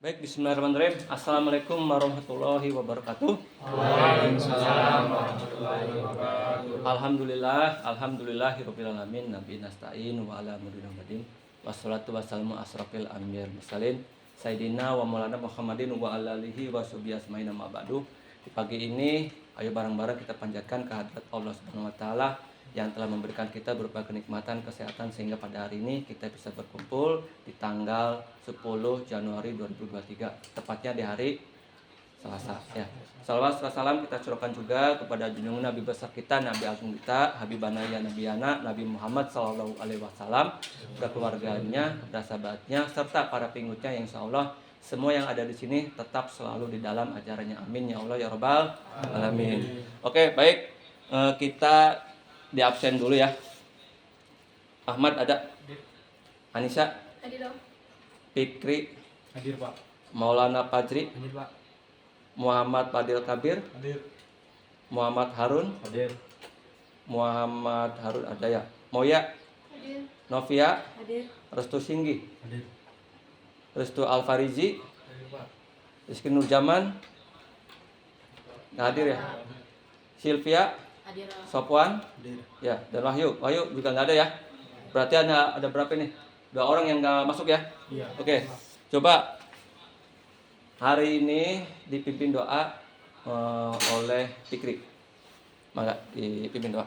Baik, bismillahirrahmanirrahim. Assalamualaikum warahmatullahi wabarakatuh. Waalaikumsalam warahmatullahi wabarakatuh. Alhamdulillahirabbil alamin. Nabi nasta'in wa ala muhammadin. Wassalatu wassalamu asrafil anbiya'il mursalin. Sayyidina wa maulana Muhammadin wa ala alihi wa sahbihi asma'in amma ba'du. Di pagi ini, ayo bareng-bareng kita panjatkan kehadirat Allah Subhanahu wa taala yang telah memberikan kita berupa kenikmatan, kesehatan sehingga pada hari ini kita bisa berkumpul di tanggal 10 Januari 2023, tepatnya di hari Selasa ya. Salawat salam kita curahkan juga kepada junjungan Nabi besar kita, Nabi agung kita, Habibana ya Nabiyana, Nabi Muhammad sallallahu alaihi wasallam, kepada keluarganya, kepada sahabatnya serta para pengikutnya yang insyaallah semua yang ada di sini tetap selalu di dalam ajarannya. Amin ya Allah ya Rabbal alamin. Oke, baik. Kita di absen dulu ya. Ahmad ada? Anissa? Hadir dong. Fikri? Hadir Pak. Maulana Fajri? Hadir Pak. Muhammad Fadil Kabir? Hadir. Muhammad Harun? Hadir. Muhammad Harun ada ya? Moya? Hadir. Novia? Hadir. Restu Singgi? Hadir. Restu Alfarizi? Hadir Pak. Rizky Nurjaman? Nggak hadir ya? Sylvia? Hadir. Sopwan? Hadir. Ya, dan Wahyu. Wahyu juga nggak ada ya? Berarti ada berapa nih? 2 orang yang nggak masuk ya? Iya. Oke, coba hari ini dipimpin doa oleh Fikri. Maka dipimpin doa.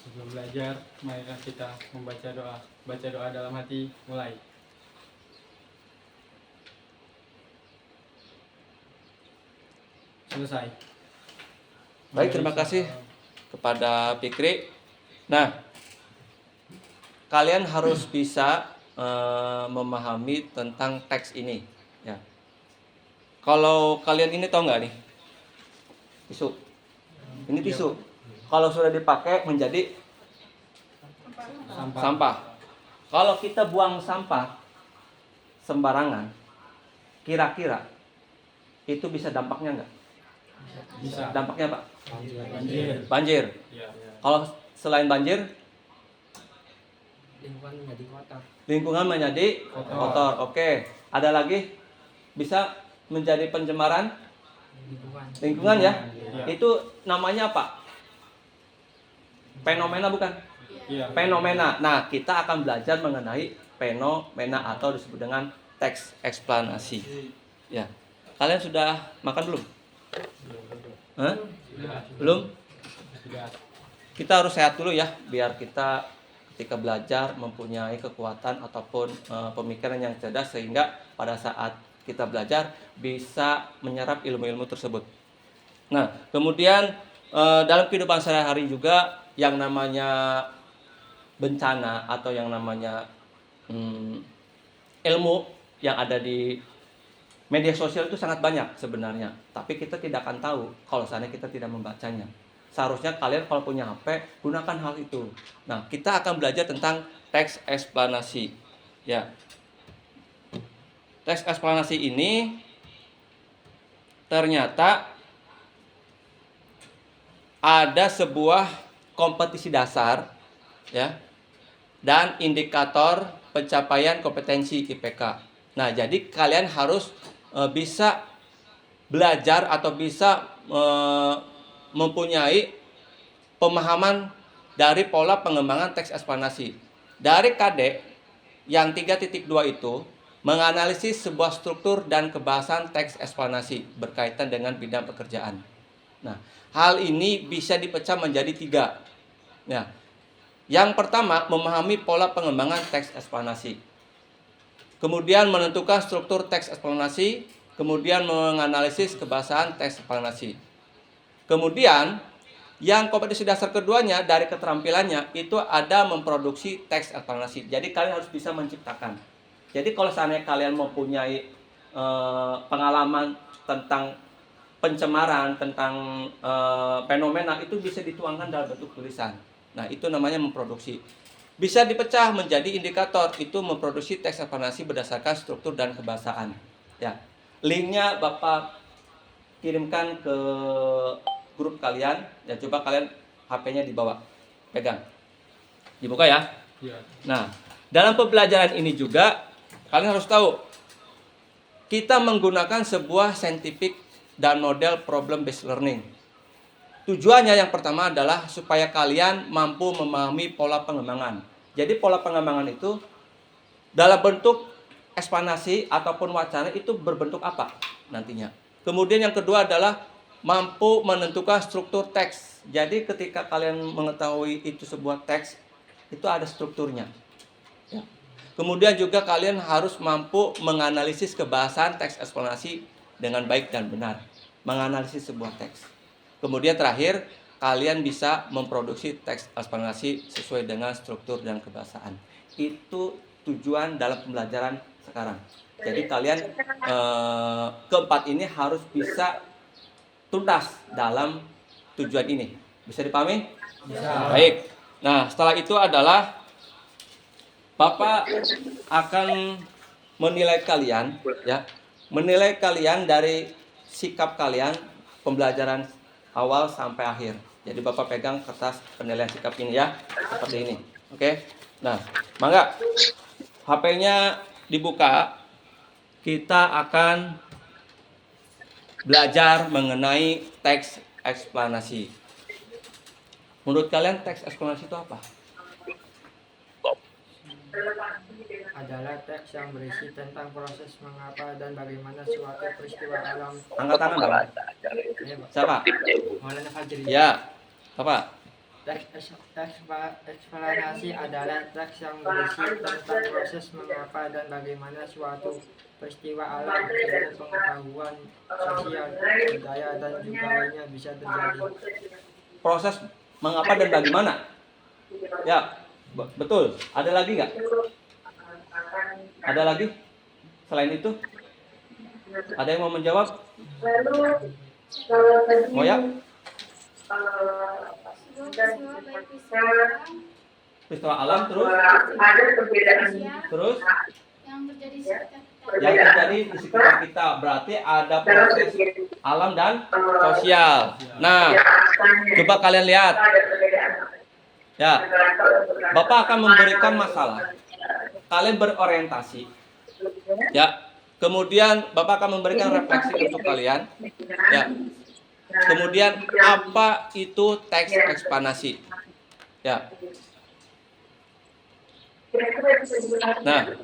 Sebelum belajar, marilah kita membaca doa. Baca doa dalam hati, mulai. Selesai. Baik, terima kasih kepada Fikri. Nah, kalian harus bisa memahami tentang teks ini ya. Kalau kalian ini tahu nggak nih? Tisu. Ini tisu. Kalau sudah dipakai menjadi sampah. Kalau kita buang sampah sembarangan, kira-kira itu bisa dampaknya nggak? Bisa. Dampaknya apa? Banjir. Banjir. Iya. Kalau selain banjir, Lingkungan menjadi kotor. lingkungan menjadi kotor. Oke. Ada lagi bisa menjadi pencemaran lingkungan ya. Iya. Itu namanya apa? Fenomena bukan? Iya. Fenomena. Nah, kita akan belajar mengenai fenomena atau disebut dengan teks eksplanasi. Ya. Kalian sudah makan belum? Hah? Belum? Sudah. Kita harus sehat dulu ya, biar kita ketika belajar mempunyai kekuatan ataupun pemikiran yang cerdas sehingga pada saat kita belajar bisa menyerap ilmu-ilmu tersebut. Nah, kemudian dalam kehidupan sehari-hari juga yang namanya bencana atau yang namanya ilmu yang ada di media sosial itu sangat banyak sebenarnya, tapi kita tidak akan tahu kalau seandainya kita tidak membacanya. Seharusnya kalian kalau punya HP, gunakan hal itu. Nah, kita akan belajar tentang teks eksplanasi. Ya. Teks eksplanasi ini ternyata ada sebuah kompetisi dasar ya dan indikator pencapaian kompetensi IPK. Nah, jadi kalian harus bisa belajar atau bisa mempunyai pemahaman dari pola pengembangan teks eksplanasi. Dari KD yang 3.2 itu menganalisis sebuah struktur dan kebahasan teks eksplanasi berkaitan dengan bidang pekerjaan. Nah, hal ini bisa dipecah menjadi 3. Nah, yang pertama memahami pola pengembangan teks eksplanasi. Kemudian menentukan struktur teks eksplanasi, kemudian menganalisis kebahasan teks eksplanasi. Kemudian yang kompetensi dasar keduanya dari keterampilannya itu ada memproduksi teks eksplanasi. Jadi kalian harus bisa menciptakan. Jadi kalau seandainya kalian mempunyai pengalaman tentang pencemaran, tentang fenomena itu bisa dituangkan dalam bentuk tulisan. Nah, itu namanya memproduksi. Bisa dipecah menjadi indikator, itu memproduksi teks eksplanasi berdasarkan struktur dan kebahasaan. Ya. Linknya Bapak kirimkan ke grup kalian, ya coba kalian HP-nya dibawa, pegang, dibuka ya. Iya. Nah, dalam pembelajaran ini juga kalian harus tahu kita menggunakan sebuah scientific dan model problem based learning. Tujuannya yang pertama adalah supaya kalian mampu memahami pola pengembangan. Jadi pola pengembangan itu dalam bentuk eksplanasi ataupun wacana itu berbentuk apa nantinya. Kemudian yang kedua adalah mampu menentukan struktur teks. Jadi ketika kalian mengetahui itu sebuah teks, itu ada strukturnya. Ya. Kemudian juga kalian harus mampu menganalisis kebahasan teks eksplanasi dengan baik dan benar. Menganalisis sebuah teks. Kemudian terakhir, kalian bisa memproduksi teks eksplanasi sesuai dengan struktur dan kebahasaan. Itu tujuan dalam pembelajaran sekarang. Jadi kalian keempat ini harus bisa tuntas dalam tujuan ini. Bisa dipahami? Bisa. Baik. Nah, setelah itu adalah Bapak akan menilai kalian, ya, menilai kalian dari sikap kalian pembelajaran awal sampai akhir. Jadi Bapak pegang kertas penilaian sikap ini ya, seperti ini. Oke. Nah, mangga HP-nya dibuka. Kita akan belajar mengenai teks eksplanasi. Menurut kalian teks eksplanasi itu apa? Adalah teks yang berisi tentang proses mengapa dan bagaimana suatu peristiwa alam. Angkat tangan dong. Ya, Pak. Siapa? Maulana Fajri. Ya, Bapak. Teks eksplanasi adalah teks yang berisi tentang proses mengapa dan bagaimana suatu peristiwa alam dengan pengetahuan sosial, budaya dan juga lainnya bisa terjadi. Proses mengapa dan bagaimana? Ya, betul. Ada lagi nggak? Ada lagi? Selain itu? Ada yang mau menjawab? Mau ya? Peristiwa alam terus? Terus? yang terjadi di sekitar kita. Yang terjadi di sekitar kita. Berarti ada proses alam dan sosial. Nah, coba kalian lihat. Ya, Bapak akan memberikan masalah. Kalian berorientasi. Ya, kemudian Bapak akan memberikan refleksi untuk kalian. Ya. Kemudian apa itu teks eksplanasi? Ya. Nah,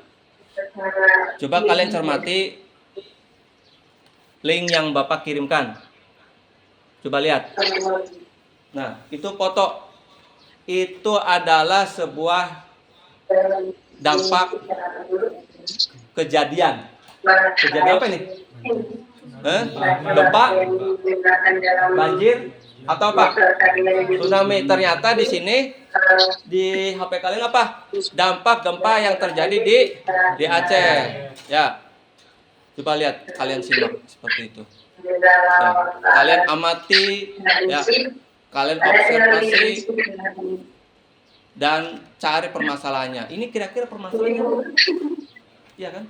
coba kalian cermati link yang Bapak kirimkan. Coba lihat. Nah, itu foto. Itu adalah sebuah dampak kejadian. Kejadian apa ini? Gempa, banjir, atau apa? Tsunami. Ternyata di sini di HP kalian apa? Dampak gempa yang terjadi di Aceh. Ya. Coba lihat, kalian simak seperti itu. Ya. Kalian amati, ya. Kalian observasi dan cari permasalahannya. Ini kira-kira permasalahannya apa? Iya kan?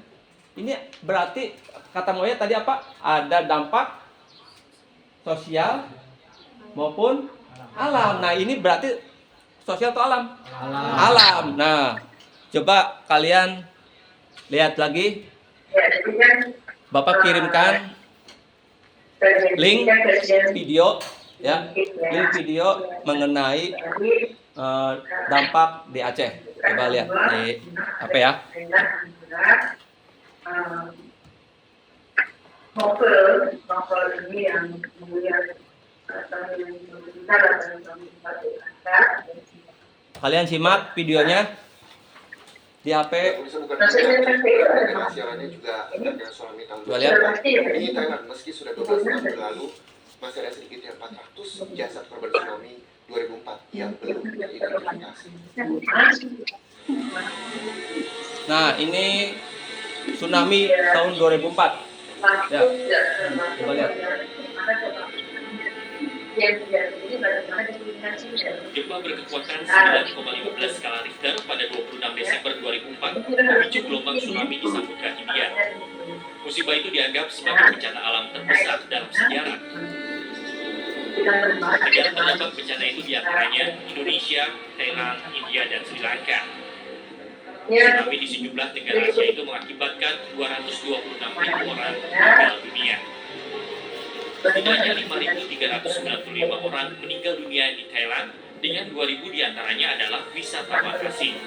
Ini berarti kata Moya tadi apa? Ada dampak sosial maupun alam. Nah, ini berarti sosial atau alam? Alam. Nah, coba kalian lihat lagi. Bapak kirimkan link video, ya, link video mengenai dampak di Aceh. Coba lihat di apa ya? Novel ini yang kemudian Kalian simak videonya di HP. Siarannya juga dengan tsunami tahun Coba lihat. Ini Thailand, meski sudah 12 tahun berlalu, masih ada sedikitnya 400 jasad korban tsunami 2004 yang belum teridentifikasi. Nah, ini tsunami tahun 2004. Ya. Coba lihat. Gempa berkekuatan 9,15 skala Richter pada 26 Desember 2004 memicu gelombang tsunami di Samudra Hindia. Musibah itu dianggap sebagai bencana alam terbesar dalam sejarah. Negara terdampak bencana itu diantaranya Indonesia, Thailand, India, dan Sri Lanka. Tsunami di sejumlah negara Asia itu mengakibatkan 226 ribu orang meninggal dunia. Setidaknya 5.395 orang meninggal dunia di Thailand, dengan 2.000 diantaranya adalah wisatawan asing.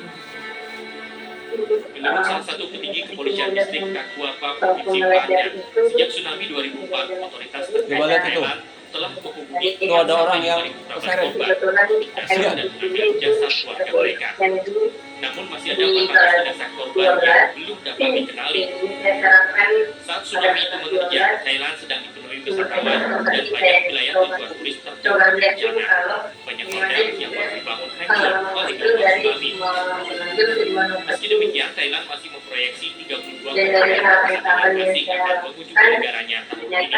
Menurut salah satu petinggi kepolisian distrik Kakuapa, Provinsi Banten, sejak tsunami 2004, otoritas terkait Coba lihat itu. Thailand telah menghubungi Tuh ada orang yang keseret. korban, Iya. dan mengambil jasad keluarga mereka. Namun masih ada 400 jenazah korban yang belum dapat dikenali. Saat tsunami itu menerjang, Thailand sedang dipenuhi wisatawan dan banyak wilayah tujuan turis terjebak bencana. Banyak hotel yang baru dibangun hancur oleh gelombang tsunami. Meski demikian, Thailand masih memproyeksi 32 wisatawan asing akan mengunjungi negaranya tahun ini.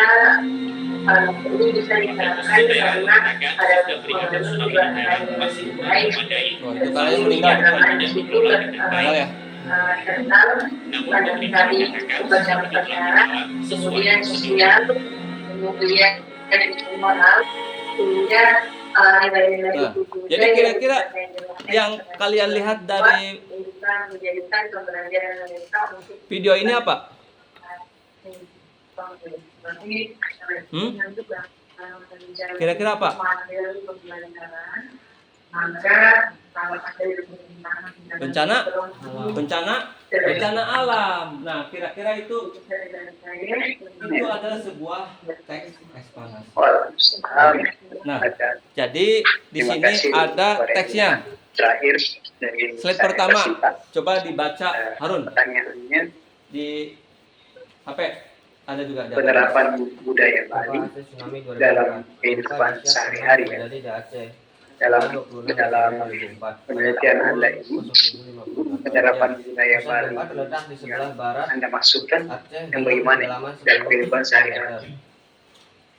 Hotel khusus Thailand mengatakan sistem peringatan tsunami di Thailand masih kurang memadai. Oh, itu kalian meninggal bukan? Tidak dikelola dengan Meninggal baik. ya? Namun pemerintah menyatakan sistem itu telah berjalan sesuai prosedur. Nah, jadi kira-kira yang kalian lihat dari video ini apa? Kira-kira apa? Bencana? Bencana alam. Nah, kira-kira itu adalah sebuah teks eksplanasi. Nah, jadi di sini ada teksnya. Terakhir dari Slide saya pertama, bersifat, coba dibaca Harun pertanyaannya di HP. Ada juga ada. penerapan budaya Bali Tsunami 2004. dalam kehidupan sehari-hari ya. Terjadi di Aceh. dalam 26 dalam 2004. penelitian Anda ini 0.058. penerapan budaya Pusat Bali gempa terletak di sebelah barat Anda maksudkan Aceh yang bagaimana kedalaman dalam 10 kehidupan sehari-hari. kilometer.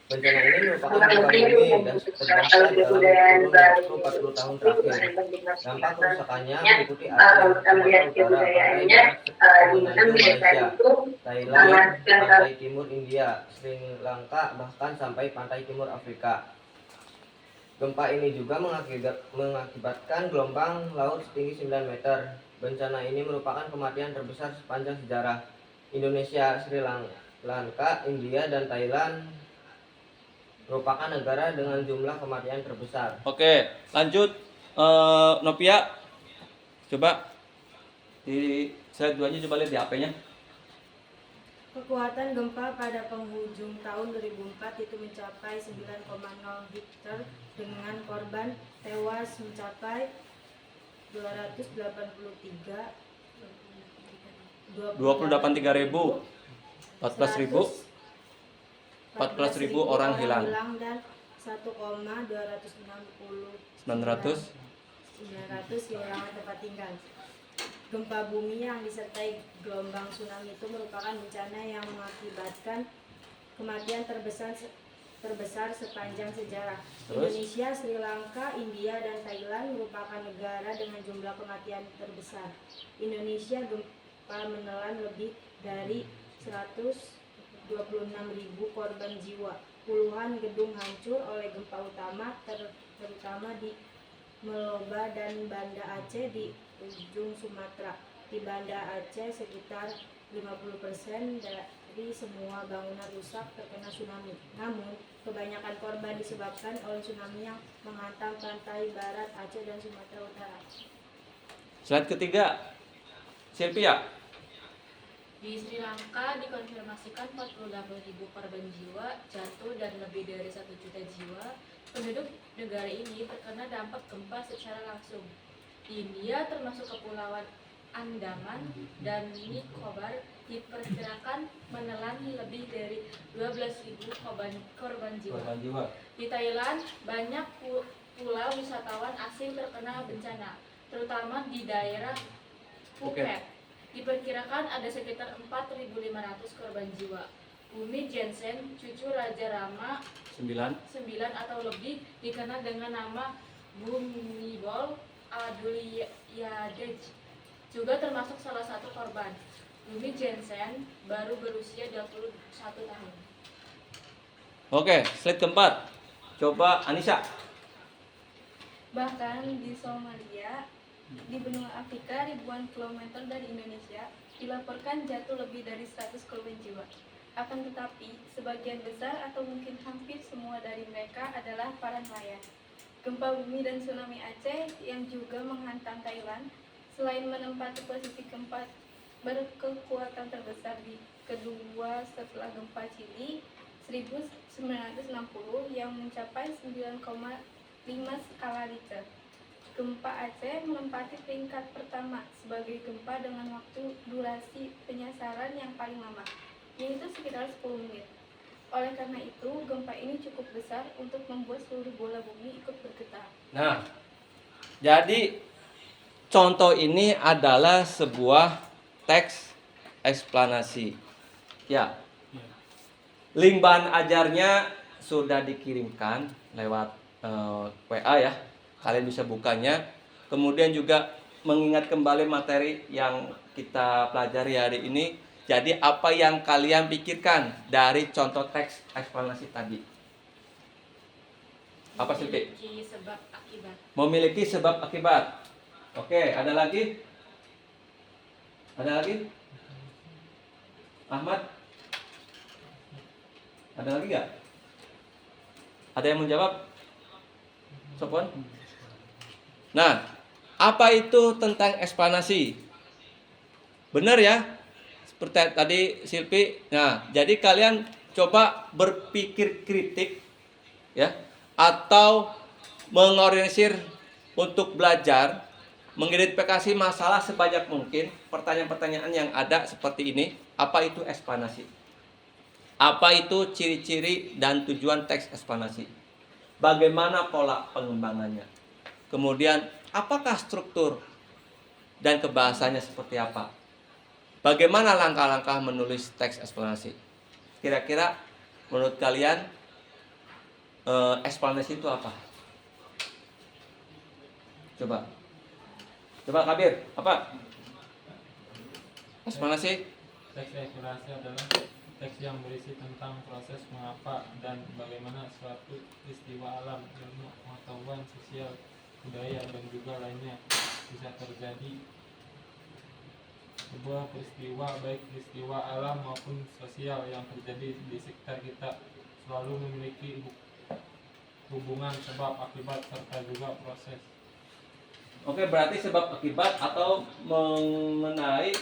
Bencana ini merupakan gempa bumi dan terdahsyat dalam kurun 40 tahun terakhir. Dampak kerusakannya meliputi Aceh, Sumatera Utara, Pantai Barat, Semenanjung Malaysia, Thailand, pantai timur India, Sri Lanka, bahkan sampai pantai timur Afrika. Gempa ini juga mengakibatkan gelombang laut setinggi 9 meter. Bencana ini merupakan kematian terbesar sepanjang sejarah. Indonesia, Sri Lanka, India, dan Thailand merupakan negara dengan jumlah kematian terbesar. Oke, lanjut Novia. Coba di slide 2-nya coba lihat di HP-nya. Kekuatan gempa pada penghujung tahun 2004 itu mencapai 9,0 Richter dengan korban tewas mencapai 28.300, 14.000 orang hilang. Dan 1,260 900 kehilangan tempat tinggal. Gempa bumi yang disertai gelombang tsunami itu merupakan bencana yang mengakibatkan kematian terbesar sepanjang sejarah. Indonesia, Sri Lanka, India, dan Thailand merupakan negara dengan jumlah kematian terbesar. Indonesia gempa menelan lebih dari 126.000 korban jiwa. Puluhan gedung hancur oleh gempa utama, terutama di Meloba dan Banda Aceh di ujung Sumatera. Di Banda Aceh sekitar 50% dari semua bangunan rusak terkena tsunami. Namun, kebanyakan korban disebabkan oleh tsunami yang menghantam pantai barat Aceh dan Sumatera Utara. Slide ketiga, Sylvia. Di Sri Lanka dikonfirmasikan 48.000 korban jiwa jatuh dan lebih dari 1 juta jiwa. Penduduk negara ini terkena dampak gempa secara langsung. Di India termasuk Kepulauan Andaman dan Nicobar diperkirakan menelan lebih dari 12.000 korban jiwa. Di Thailand banyak pulau wisatawan asing terkena bencana, terutama di daerah Phuket. Diperkirakan ada sekitar 4.500 korban jiwa. Bumi Jensen, cucu Raja Rama 9 atau lebih, dikenal dengan nama Bhumibol Adulyadej, juga termasuk salah satu korban. Bumi Jensen baru berusia 21 tahun. Oke, slide keempat. Coba Anissa. Bahkan di Somalia, Di benua Afrika, ribuan kilometer dari Indonesia, dilaporkan jatuh lebih dari 100 korban jiwa. Akan tetapi, sebagian besar atau mungkin hampir semua dari mereka adalah para nelayan. Gempa bumi dan tsunami Aceh yang juga menghantam Thailand, selain menempati posisi keempat berkekuatan terbesar di kedua setelah gempa Chili 1960 yang mencapai 9,5 skala Richter. Gempa Aceh menempati peringkat pertama sebagai gempa dengan waktu durasi penyasaran yang paling lama, yaitu sekitar 10 menit. Oleh karena itu, gempa ini cukup besar untuk membuat seluruh bola bumi ikut bergetar. Nah, jadi contoh ini adalah sebuah teks eksplanasi. Ya, link bahan ajarnya sudah dikirimkan lewat WA ya. Kalian bisa bukanya. Kemudian juga mengingat kembali materi yang kita pelajari hari ini. Jadi apa yang kalian pikirkan dari contoh teks eksplanasi tadi? Apa sih, Pi? Memiliki sebab akibat. Memiliki sebab akibat. Oke, ada lagi? Ada lagi? Ahmad? Ada lagi nggak? Ada yang menjawab? Sopon? Nah, apa itu tentang eksplanasi? Benar ya? Seperti tadi Silpi. Nah, jadi kalian coba berpikir kritik ya, atau mengorganisir untuk belajar, mengidentifikasi masalah sebanyak mungkin. Pertanyaan-pertanyaan yang ada seperti ini, apa itu eksplanasi? Apa itu ciri-ciri dan tujuan teks eksplanasi? Bagaimana pola pengembangannya? Kemudian, apakah struktur dan kebahasanya seperti apa? Bagaimana langkah-langkah menulis teks eksplanasi? Kira-kira menurut kalian eksplanasi itu apa? Coba Kabir, apa? Eksplanasi? Teks eksplanasi adalah teks yang berisi tentang proses mengapa dan bagaimana suatu peristiwa alam, ilmu, pengetahuan, sosial, budaya, dan juga lainnya bisa terjadi. Sebuah peristiwa, baik peristiwa alam maupun sosial yang terjadi di sekitar kita, selalu memiliki hubungan sebab akibat serta juga proses. Oke, berarti sebab akibat atau mengenai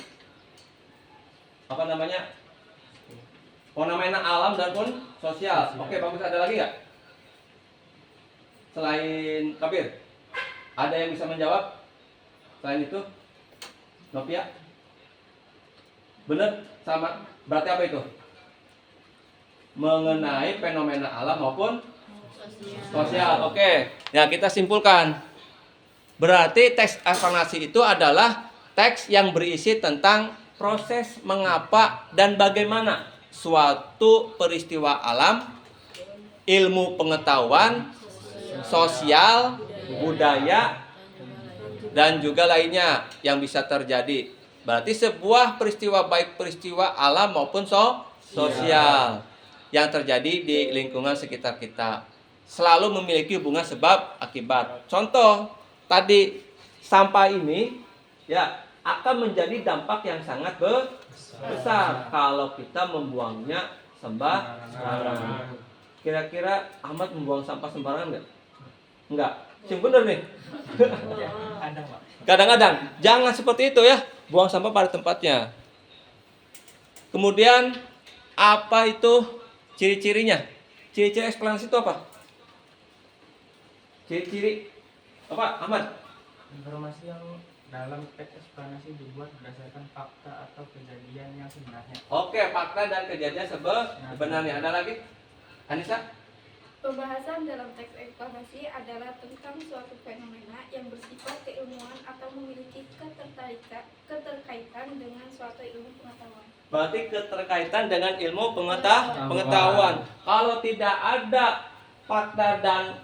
fenomena alam dan pun sosial. Oke, bagus. Ada lagi nggak? Selain Kabir, ada yang bisa menjawab? Selain itu, Novia? Benar? Sama? Berarti apa itu? Mengenai fenomena alam maupun sosial. Oke, ya kita simpulkan. Berarti teks eksplanasi itu adalah teks yang berisi tentang proses mengapa dan bagaimana suatu peristiwa alam, ilmu pengetahuan, sosial, budaya, dan juga lainnya yang bisa terjadi. Berarti sebuah peristiwa, baik peristiwa alam maupun sosial yang terjadi di lingkungan sekitar kita, selalu memiliki hubungan sebab akibat. Contoh tadi, sampah ini ya akan menjadi dampak yang sangat besar kalau kita membuangnya sembarangan. Kira-kira Ahmad membuang sampah sembarangan nggak? Enggak. Yang bener nih. Kadang-kadang jangan seperti itu ya. Buang sampah pada tempatnya. Kemudian apa itu ciri-cirinya? Ciri-ciri eksplanasi itu apa? Ciri-ciri apa, Ahmad? Informasi yang dalam teks eksplanasi dibuat berdasarkan fakta atau kejadian yang sebenarnya. Oke, fakta dan kejadian sebenarnya. Ada lagi? Anissa? Pembahasan dalam teks eksplanasi adalah tentang suatu fenomena yang bersifat keilmuan atau memiliki keterkaitan dengan suatu ilmu pengetahuan. Berarti keterkaitan dengan ilmu pengetahuan. Kalau tidak ada fakta dan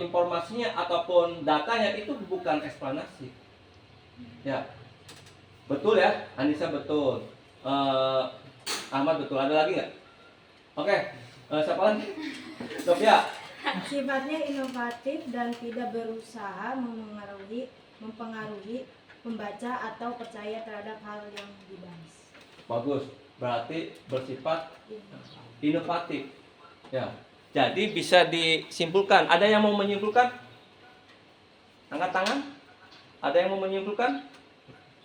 informasinya ataupun datanya, itu bukan eksplanasi. Ya, betul ya, Anissa betul. Ahmad betul. Ada lagi nggak? Oke, siapa lagi? Sofia. Sifatnya inovatif dan tidak berusaha memengaruhi mempengaruhi pembaca atau percaya terhadap hal yang dibahas. Bagus. Berarti bersifat inovatif. Ya. Jadi bisa disimpulkan. Ada yang mau menyimpulkan? Angkat tangan. Ada yang mau menyimpulkan?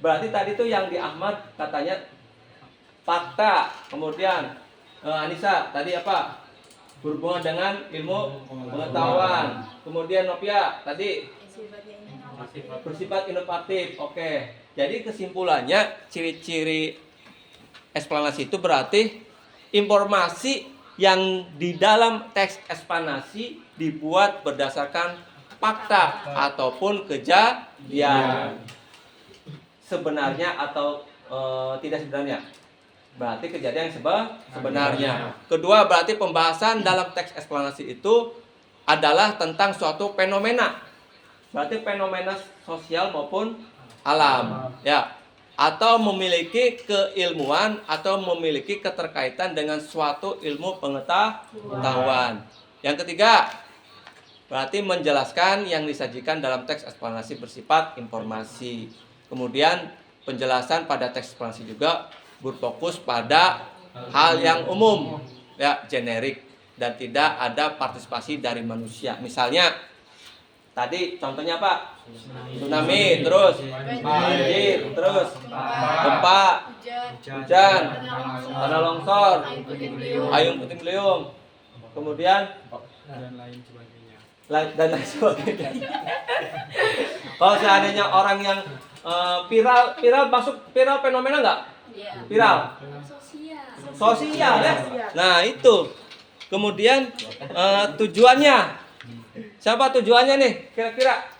Berarti tadi tuh yang di Ahmad katanya fakta. Kemudian Anissa tadi apa? Berhubungan dengan ilmu pengetahuan. Kemudian Novia tadi Sifatnya ini. bersifat inovatif. Oke. Jadi kesimpulannya ciri-ciri eksplanasi itu berarti informasi yang di dalam teks eksplanasi dibuat berdasarkan fakta ataupun kejadian. Sebenarnya atau tidak sebenarnya. Berarti kejadian yang sebenarnya. Kedua, berarti pembahasan dalam teks eksplanasi itu adalah tentang suatu fenomena. Berarti fenomena sosial maupun alam, ya. Atau memiliki keilmuan atau memiliki keterkaitan dengan suatu ilmu pengetahuan. Yang ketiga, berarti menjelaskan yang disajikan dalam teks eksplanasi bersifat informasi. Kemudian penjelasan pada teks eksplanasi juga berfokus pada hal yang umum, ya, generik, dan tidak ada partisipasi dari manusia. Misalnya tadi contohnya apa? Tsunami, terus banjir, terus gempa, hujan, tanah longsor, ayung puting beliung, kemudian dan lain sebagainya. dan lain sebagainya. Kalau seandainya orang yang viral masuk viral fenomena nggak? Viral sosial ya. Nah itu. Kemudian tujuannya, siapa tujuannya nih kira-kira?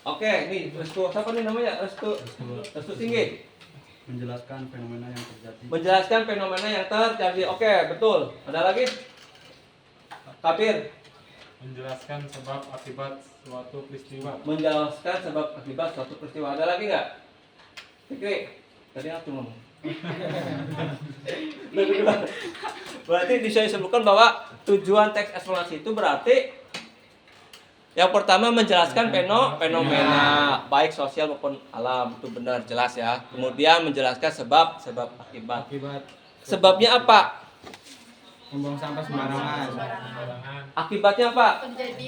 Oke, nih Restu, siapa nih namanya? Restu Tinggi. Menjelaskan fenomena yang terjadi. Menjelaskan fenomena yang terjadi. Oke, betul. Ada lagi? Kapir. Menjelaskan sebab akibat suatu peristiwa. Menjelaskan sebab akibat suatu peristiwa. Ada lagi nggak? Fikri, tadi aku ngomong. Berarti bisa disebutkan bahwa tujuan teks eksplanasi itu berarti yang pertama menjelaskan fenomena baik sosial maupun alam, itu benar jelas ya. Kemudian menjelaskan sebab akibat. Sebabnya apa? Membuang sampah sembarangan. Akibatnya apa? Terjadi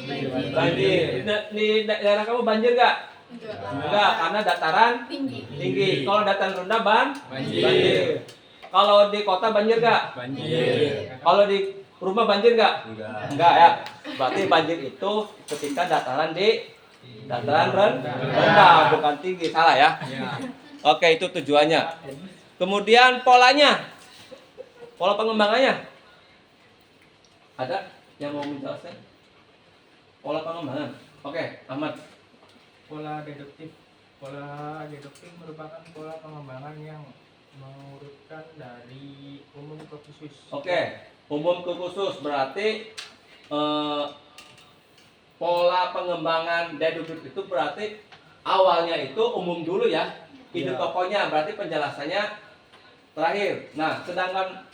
Banjir. Di daerah kamu banjir nggak? Enggak, karena dataran tinggi. Kalau dataran rendah banjir. Kalau di kota banjir nggak? Banjir. Kalau di rumah banjir nggak? Enggak ya. Berarti banjir itu ketika dataran rendah, bukan tinggi. Salah ya? Oke, itu tujuannya. Kemudian polanya. Pola pengembangannya. Ada yang mau menjelaskan? Pola pengembangan. Oke, Ahmad. Pola deduktif merupakan pola pengembangan yang mengurutkan dari umum ke khusus. Oke, umum ke khusus berarti pola pengembangan deduktif itu berarti awalnya itu umum dulu ya, ide pokoknya, berarti penjelasannya terakhir. Nah, sedangkan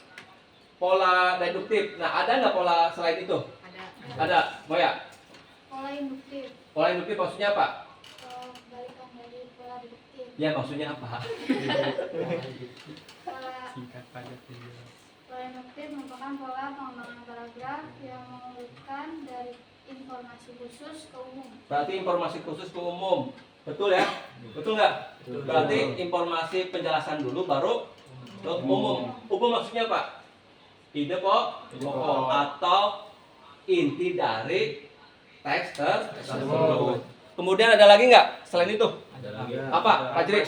pola deduktif, nah ada nggak pola selain itu? Ada, Moya. Pola induktif. Pola induktif maksudnya apa? Balikan dari pola deduktif. Ya maksudnya apa? Singkat padat. Pola induktif merupakan pola pengembangan paragraf yang mengurutkan dari informasi khusus ke umum. Berarti informasi khusus ke umum, betul ya? Betul nggak? Berarti informasi penjelasan dulu baru ke umum. Umum maksudnya apa? Ide pokok atau inti dari teks tersebut. Kemudian ada lagi nggak selain itu? Ada lagi. Apa, Pak Jiri?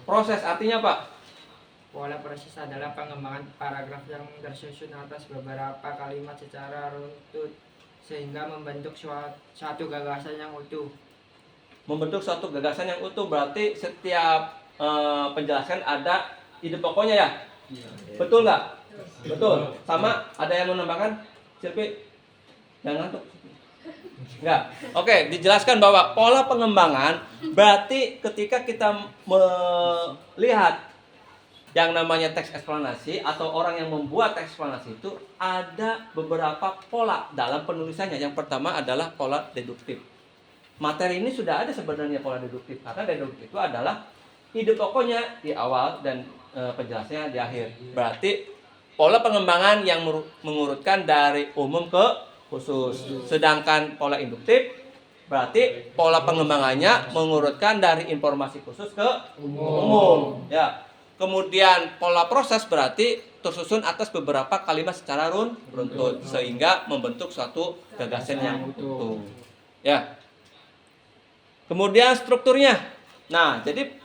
Proses artinya apa? Pola proses adalah pengembangan paragraf yang tersusun atas beberapa kalimat secara runtut sehingga membentuk suatu gagasan yang utuh. Membentuk suatu gagasan yang utuh berarti setiap penjelasan ada ide pokoknya ya? Betul nggak? Betul. Sama ada yang menambahkan? Silvi? Jangan ngantuk. Enggak. Oke, dijelaskan bahwa pola pengembangan berarti ketika kita melihat yang namanya teks eksplanasi atau orang yang membuat teks eksplanasi itu ada beberapa pola dalam penulisannya. Yang pertama adalah pola deduktif. materi ini sudah ada sebenarnya pola deduktif, karena deduktif itu adalah ide pokoknya di awal dan penjelasannya di akhir. Berarti pola pengembangan yang mengurutkan dari umum ke khusus. Sedangkan pola induktif berarti pola pengembangannya mengurutkan dari informasi khusus ke umum. Ya. Kemudian pola proses berarti tersusun atas beberapa kalimat secara runtut sehingga membentuk suatu gagasan yang utuh. Ya. Kemudian strukturnya. Nah, jadi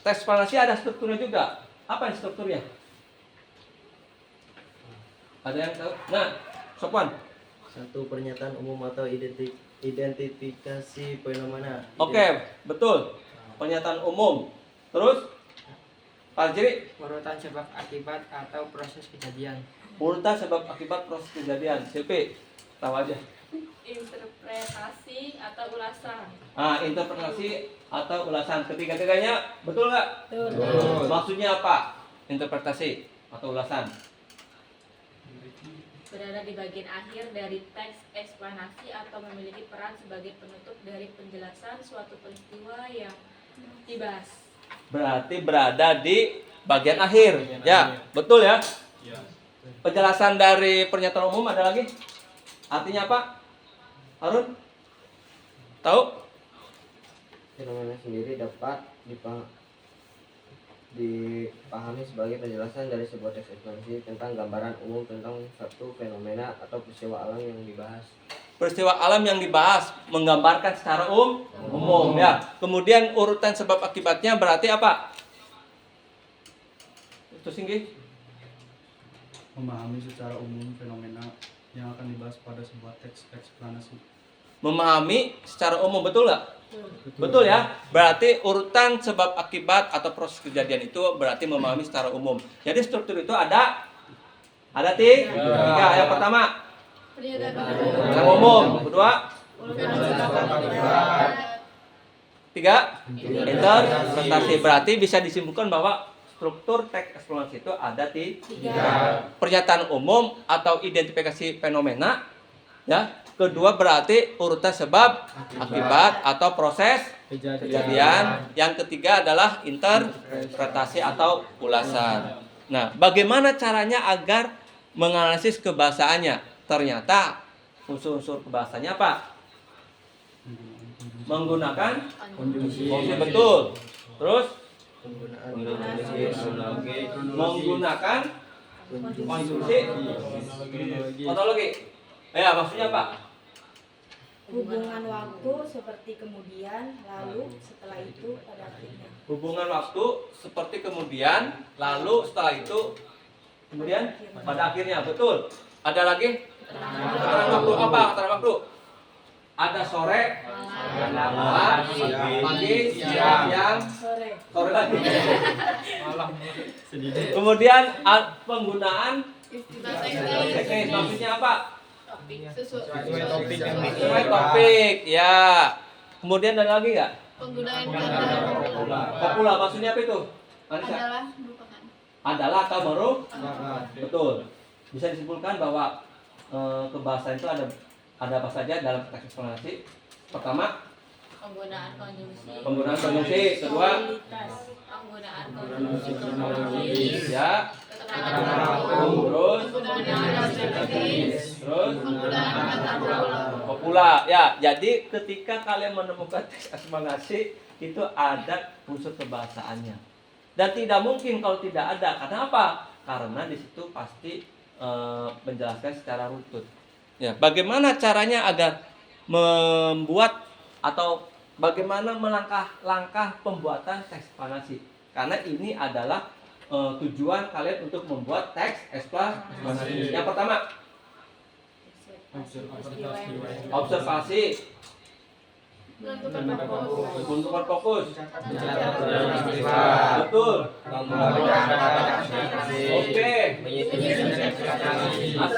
teks eksplanasi ada strukturnya juga. Apa yang strukturnya? Ada yang tahu? Nah, Sopwan. Satu, pernyataan umum atau identifikasi fenomena. Oke, betul. Pernyataan umum. Terus, Pak Jiri, Urutan sebab akibat atau proses kejadian. urutan sebab akibat proses kejadian. Silpi, tahu aja. Interpretasi atau ulasan. Interpretasi atau ulasan. Ketiga-tiganya betul nggak? Betul. Maksudnya apa? Interpretasi atau ulasan. Berada di bagian akhir dari teks eksplanasi atau memiliki peran sebagai penutup dari penjelasan suatu peristiwa yang dibahas. Berarti berada di bagian akhir. Ya, betul ya. Penjelasan dari pernyataan umum ada lagi? Artinya apa? Harun? Tahu? Fenomena sendiri dapat dipahami sebagai penjelasan dari sebuah teks eksplanasi tentang gambaran umum tentang satu fenomena atau peristiwa alam yang dibahas. Peristiwa alam yang dibahas menggambarkan secara umum ya. Kemudian urutan sebab akibatnya berarti apa? Itu Singgi. Memahami secara umum fenomena yang akan dibahas pada sebuah teks eksplanasi. Memahami secara umum, betul nggak? Betul ya. Berarti urutan sebab akibat atau proses kejadian itu berarti memahami secara umum. Jadi struktur itu ada tiga. Yang pertama yang umum, kedua, tiga, interpretasi. Berarti bisa disimpulkan bahwa struktur teks eksplanasi itu ada tiga. Pernyataan umum atau identifikasi fenomena, ya. Kedua berarti urutan sebab akibat atau proses kejadian. Yang ketiga adalah interpretasi atau ulasan. Nah, bagaimana caranya agar menganalisis kebahasaannya? Ternyata unsur-unsur kebahasanya apa? Menggunakan konjungsi, betul. Terus menggunakan konjungsi ontologi. Ya, maksudnya apa? Hubungan waktu seperti kemudian, lalu, setelah itu, pada akhirnya. Hubungan waktu seperti kemudian, lalu, setelah itu, kemudian pada akhirnya, betul. Ada lagi? Keterangan waktu apa? Keterangan waktu? Ada sore, malam, pagi, siang, sore lagi. Kemudian penggunaan teknis, maksudnya apa? Sesuai topik, ya. Kemudian ada lagi nggak? Penggunaan Kopula, maksudnya apa itu? Anissa? adalah merupakan. Adalah atau betul. Bisa disimpulkan bahwa kebahasaan itu ada apa saja dalam teks eksplanasi. Pertama, Penggunaan konjungsi. Kedua, Penggunaan konjungsi kronologis. ya. Keterangan waktu. Terus, Penggunaan strategis. terus Penggunaan kata kopula. Ya, jadi ketika kalian menemukan teks eksplanasi itu ada unsur kebahasaannya. Dan tidak mungkin kalau tidak ada. Karena apa? Karena di situ pasti menjelaskan secara runtut. Ya, bagaimana caranya agar membuat atau bagaimana melangkah-langkah pembuatan teks eksplanasi? Karena ini adalah tujuan kalian untuk membuat teks eksplanasi. Yang pertama, observasi, menentukan fokus, betul. Oke,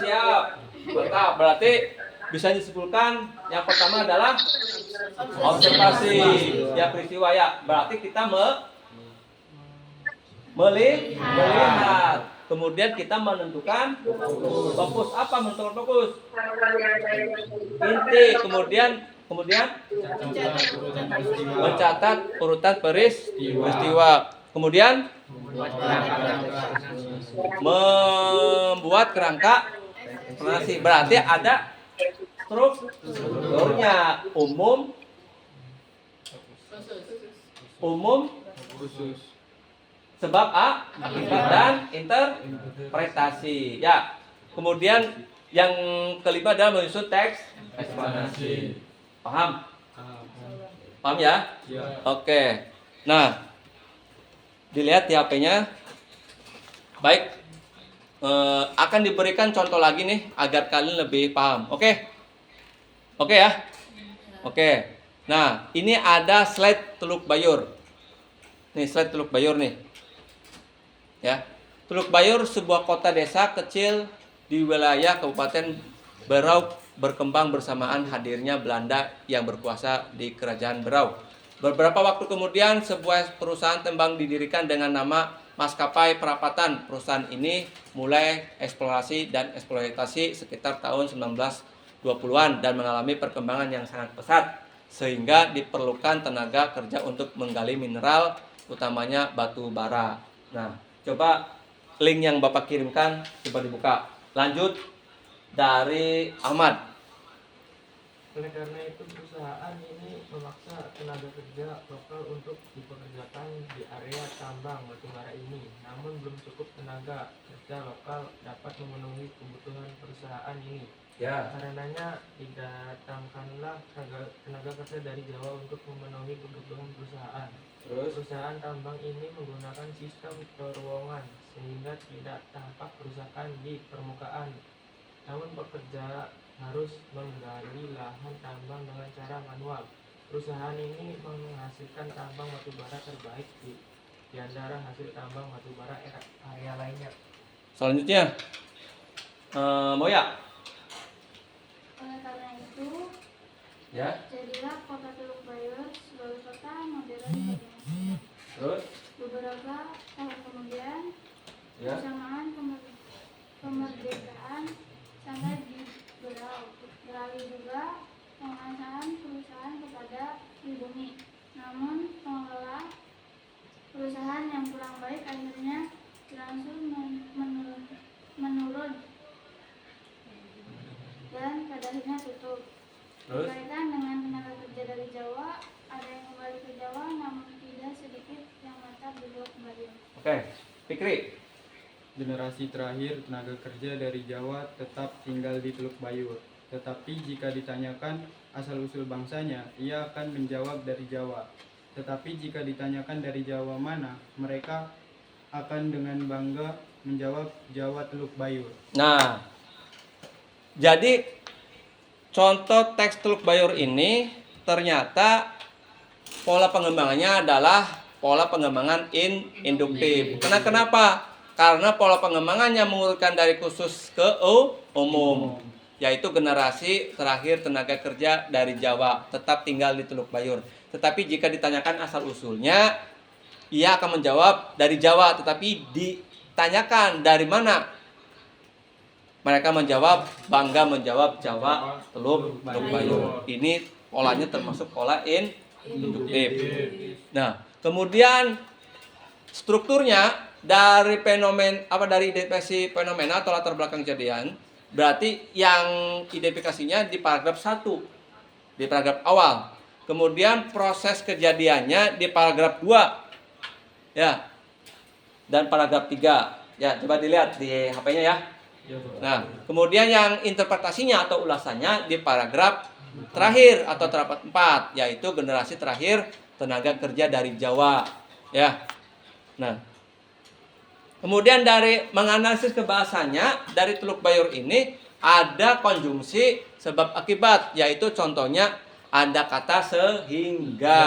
siap. Mantap. Berarti bisa disimpulkan yang pertama adalah observasi ya peristiwa ya. Berarti kita melihat. Kemudian kita menentukan fokus. Apa menentukan fokus? Inti. Kemudian Kemudian mencatat mencatat urutan peristiwa. Kemudian membuat kerangka eksplanasi. Berarti ada strukturnya: umum, sebab akibat dan interpretasi. Ya. Kemudian yang kelima adalah menyusun teks eksplanasi. Paham? Paham ya? Oke. Nah, dilihat di HP-nya. Baik. Akan diberikan contoh lagi nih agar kalian lebih paham. Oke? Oke ya? Oke. Nah, ini ada slide Teluk Bayur. Nih, slide Teluk Bayur nih. Ya. Teluk Bayur sebuah kota desa kecil di wilayah Kabupaten Berau, berkembang bersamaan hadirnya Belanda yang berkuasa di Kerajaan Berau. Beberapa waktu kemudian sebuah perusahaan tambang didirikan dengan nama Maskapai Perapatan. Perusahaan ini mulai eksplorasi dan eksploitasi sekitar tahun 1920-an dan mengalami perkembangan yang sangat pesat sehingga diperlukan tenaga kerja untuk menggali mineral, utamanya batu bara. Nah, coba link yang Bapak kirimkan coba dibuka. Lanjut dari Ahmad. Oleh karena itu perusahaan ini memaksa tenaga kerja lokal untuk dipekerjakan di area tambang batubara ini. Namun belum cukup tenaga kerja lokal dapat memenuhi kebutuhan perusahaan ini. Ya. Karenanya didatangkanlah tenaga kerja dari Jawa untuk memenuhi kebutuhan perusahaan. Terus Perusahaan tambang ini menggunakan sistem terowongan sehingga tidak tampak kerusakan di permukaan. Namun pekerja harus menggali lahan tambang dengan cara manual. Perusahaan ini menghasilkan tambang batubara terbaik di antara hasil tambang batubara area lainnya. selanjutnya Moya. Oleh karena itu, Ya. jadilah kota Teluk Bayur sebagai kota modern Indonesia. Terus Beberapa tahun kemudian, ya. bersamaan kemerdekaan sampai di Berau, beralih juga penguasaan perusahaan kepada pribumi. Namun pengelola perusahaan yang kurang baik akhirnya berangsur menurun dan pada akhirnya tutup. Terus Berkaitan dengan tenaga kerja dari Jawa, ada yang kembali ke Jawa namun tidak sedikit yang menetap di Teluk Bayur. oke, Fikri. Generasi terakhir tenaga kerja dari Jawa tetap tinggal di Teluk Bayur. Tetapi jika ditanyakan asal-usul bangsanya, ia akan menjawab dari Jawa. Tetapi jika ditanyakan dari Jawa mana, mereka akan dengan bangga menjawab Jawa Teluk Bayur. Nah, jadi contoh teks Teluk Bayur ini ternyata pola pengembangannya adalah pola pengembangan induktif. Kenapa? Karena pola pengembangannya mengurutkan dari khusus ke umum, yaitu generasi terakhir tenaga kerja dari Jawa tetap tinggal di Teluk Bayur. Tetapi jika ditanyakan asal usulnya, ia akan menjawab dari Jawa. Tetapi ditanyakan dari mana, mereka menjawab bangga menjawab Jawa Teluk Bayur. Ini polanya termasuk pola induktif. Nah, kemudian strukturnya dari identifikasi fenomena atau latar belakang kejadian, berarti yang identifikasinya di paragraf 1, di paragraf awal. Kemudian proses kejadiannya di paragraf 2. Ya. Dan paragraf 3. Ya, coba dilihat di HP-nya ya. Nah, kemudian yang interpretasinya atau ulasannya di paragraf terakhir atau paragraf 4, yaitu generasi terakhir tenaga kerja dari Jawa. Ya. Nah, kemudian dari menganalisis kebahasannya dari Teluk Bayur ini ada konjungsi sebab akibat, yaitu contohnya ada kata sehingga.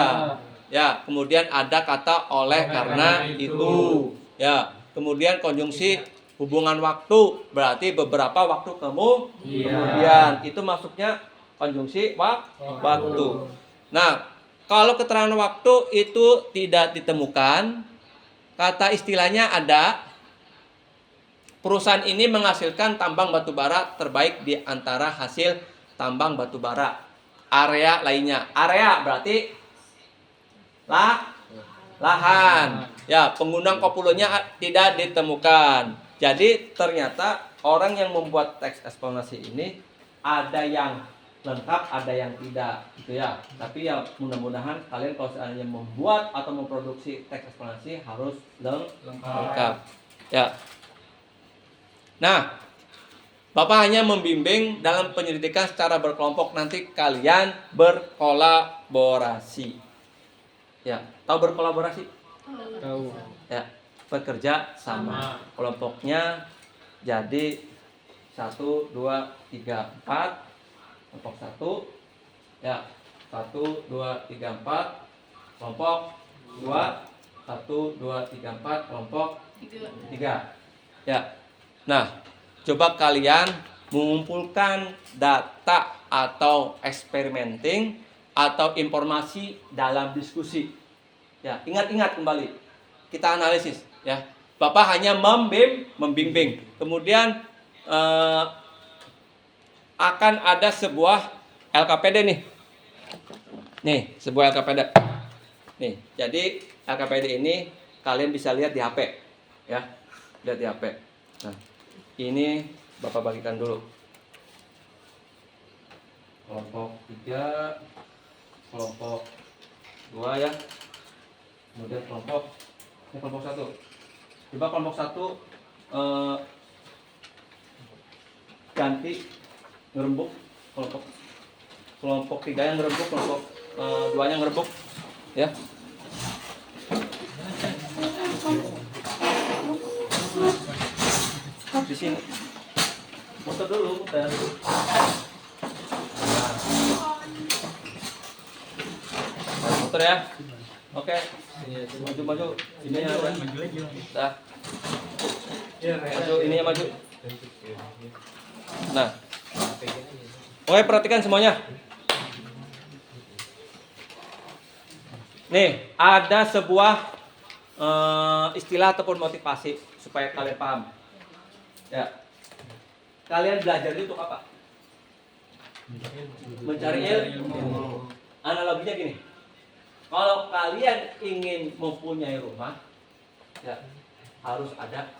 Ya, kemudian ada kata oleh karena itu. Ya, kemudian konjungsi hubungan waktu, berarti beberapa waktu kemudian. Itu masuknya konjungsi waktu. Nah, kalau keterangan waktu itu tidak ditemukan, kata istilahnya ada perusahaan ini menghasilkan tambang batubara terbaik di antara hasil tambang batubara. area lainnya. Area berarti lahan. Ya, penggunaan kopulanya tidak ditemukan. Jadi ternyata orang yang membuat teks eksplanasi ini ada yang lengkap, ada yang tidak, gitu ya. Tapi ya mudah-mudahan kalian kalau seandainya membuat atau memproduksi teks eksplanasi harus lengkap. Ya. Nah, Bapak hanya membimbing dalam penyelidikan secara berkelompok, nanti kalian berkolaborasi. Ya, tahu berkolaborasi? Tahu. Ya, bekerja sama. Kelompoknya jadi 1, 2, 3, 4. Kelompok 1. Ya, 1, 2, 3, 4. Kelompok 2. 1, 2, 3, 4. Kelompok 3. Ya. Nah, coba kalian mengumpulkan data atau experimenting atau informasi dalam diskusi. Ya, ingat-ingat kembali. Kita analisis, ya. Bapak hanya membimbing. Kemudian akan ada sebuah LKPD nih. Nih, sebuah LKPD. Nih, jadi LKPD ini kalian bisa lihat di HP, ya. Lihat di HP. Nah, ini Bapak bagikan dulu. Kelompok 3, kelompok 2 ya. Kemudian kelompok 1. Coba kelompok 1 ganti ngerembuk, kelompok 3 yang ngerembuk, kelompok 2 nya ngerembuk, ya. Di sini muter dulu, muter. Nah, muter ya. Oke. Maju. Ininya apa? Dah. Maju, ininya maju. Nah. Oke, perhatikan semuanya. Nih, ada sebuah istilah ataupun motivasi supaya kalian paham. Ya. Kalian belajar itu untuk apa? Mencari ilmu. Analoginya gini. Kalau kalian ingin mempunyai rumah, ya harus ada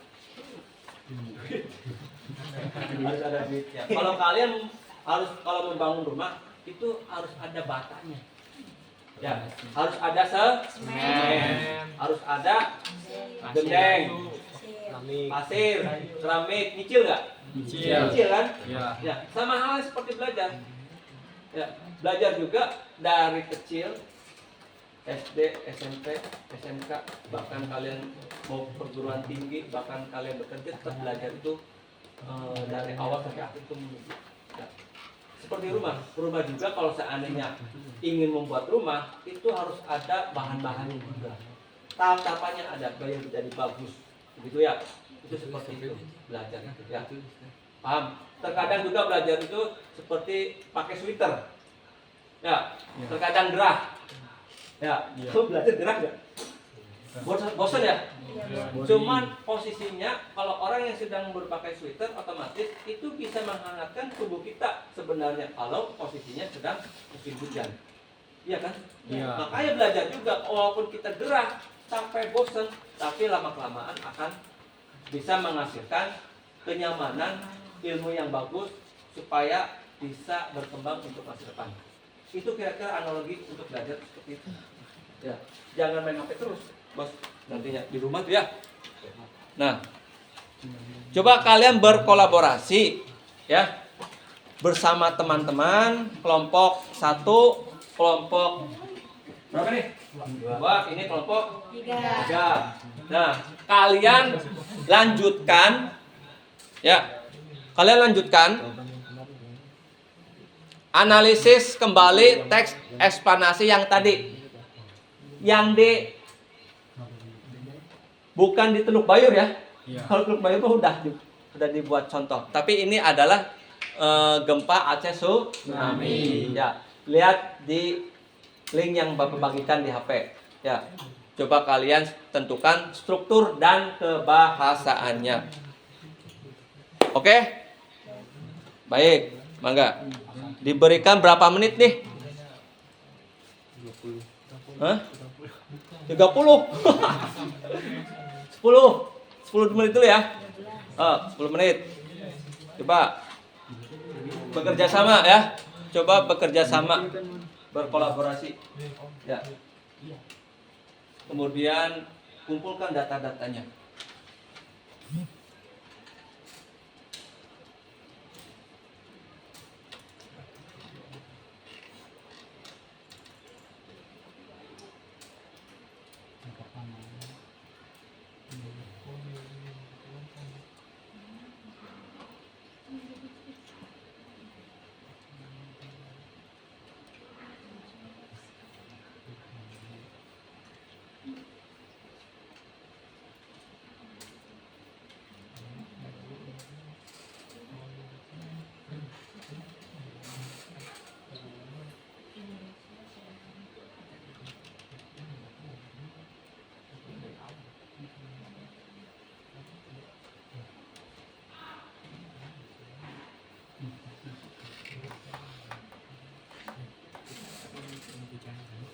duitnya. Kalau kalian kalau membangun rumah itu harus ada batanya. Ya, harus ada semen, harus ada gendeng, pasir, keramik, nyicil nggak? Nyicil kan? Ya, sama halnya seperti belajar. Ya, belajar juga dari kecil, SD, SMP, SMK, bahkan kalian mau perguruan tinggi, bahkan kalian bekerja, tetap belajar itu dari awal sampai akhir itu. Ya. Seperti rumah juga kalau seandainya ingin membuat rumah itu harus ada bahan-bahannya juga. Tahap-tahapannya ada, biar menjadi bagus, begitu ya. Itu seperti itu belajar, ya. Paham? Terkadang juga belajar itu seperti pakai sweater, ya. Terkadang gerah, ya. Kamu belajar gerah nggak? Bosan ya? Cuman posisinya kalau orang yang sedang berpakai sweater otomatis itu bisa menghangatkan tubuh kita sebenarnya kalau posisinya sedang musim hujan. Iya kan? Ya. Makanya belajar juga walaupun kita gerah sampai bosan, tapi lama-kelamaan akan bisa menghasilkan kenyamanan, ilmu yang bagus supaya bisa berkembang untuk masa depan. Itu kira-kira analogi untuk belajar seperti itu. Ya, jangan main HP terus, bos. Nantinya di rumah tuh ya. Nah, coba kalian berkolaborasi ya bersama teman-teman kelompok 1, kelompok berapa nih? 2, ini kelompok 3. Nah, kalian lanjutkan ya. Kalian lanjutkan analisis kembali teks eksplanasi yang tadi. Yang bukan di Teluk Bayur ya. Kalau Teluk Bayur itu sudah dibuat contoh. Tapi ini adalah gempa Aceh tsunami. Ya, lihat di link yang Bapak bagikan di HP. Ya, coba kalian tentukan struktur dan kebahasaannya. Oke? Baik, mangga. Diberikan berapa menit nih? Hah? 30. 10 menit dulu ya. 10 menit. Coba bekerja sama ya. Coba bekerja sama, berkolaborasi. Ya. Kemudian kumpulkan data-datanya.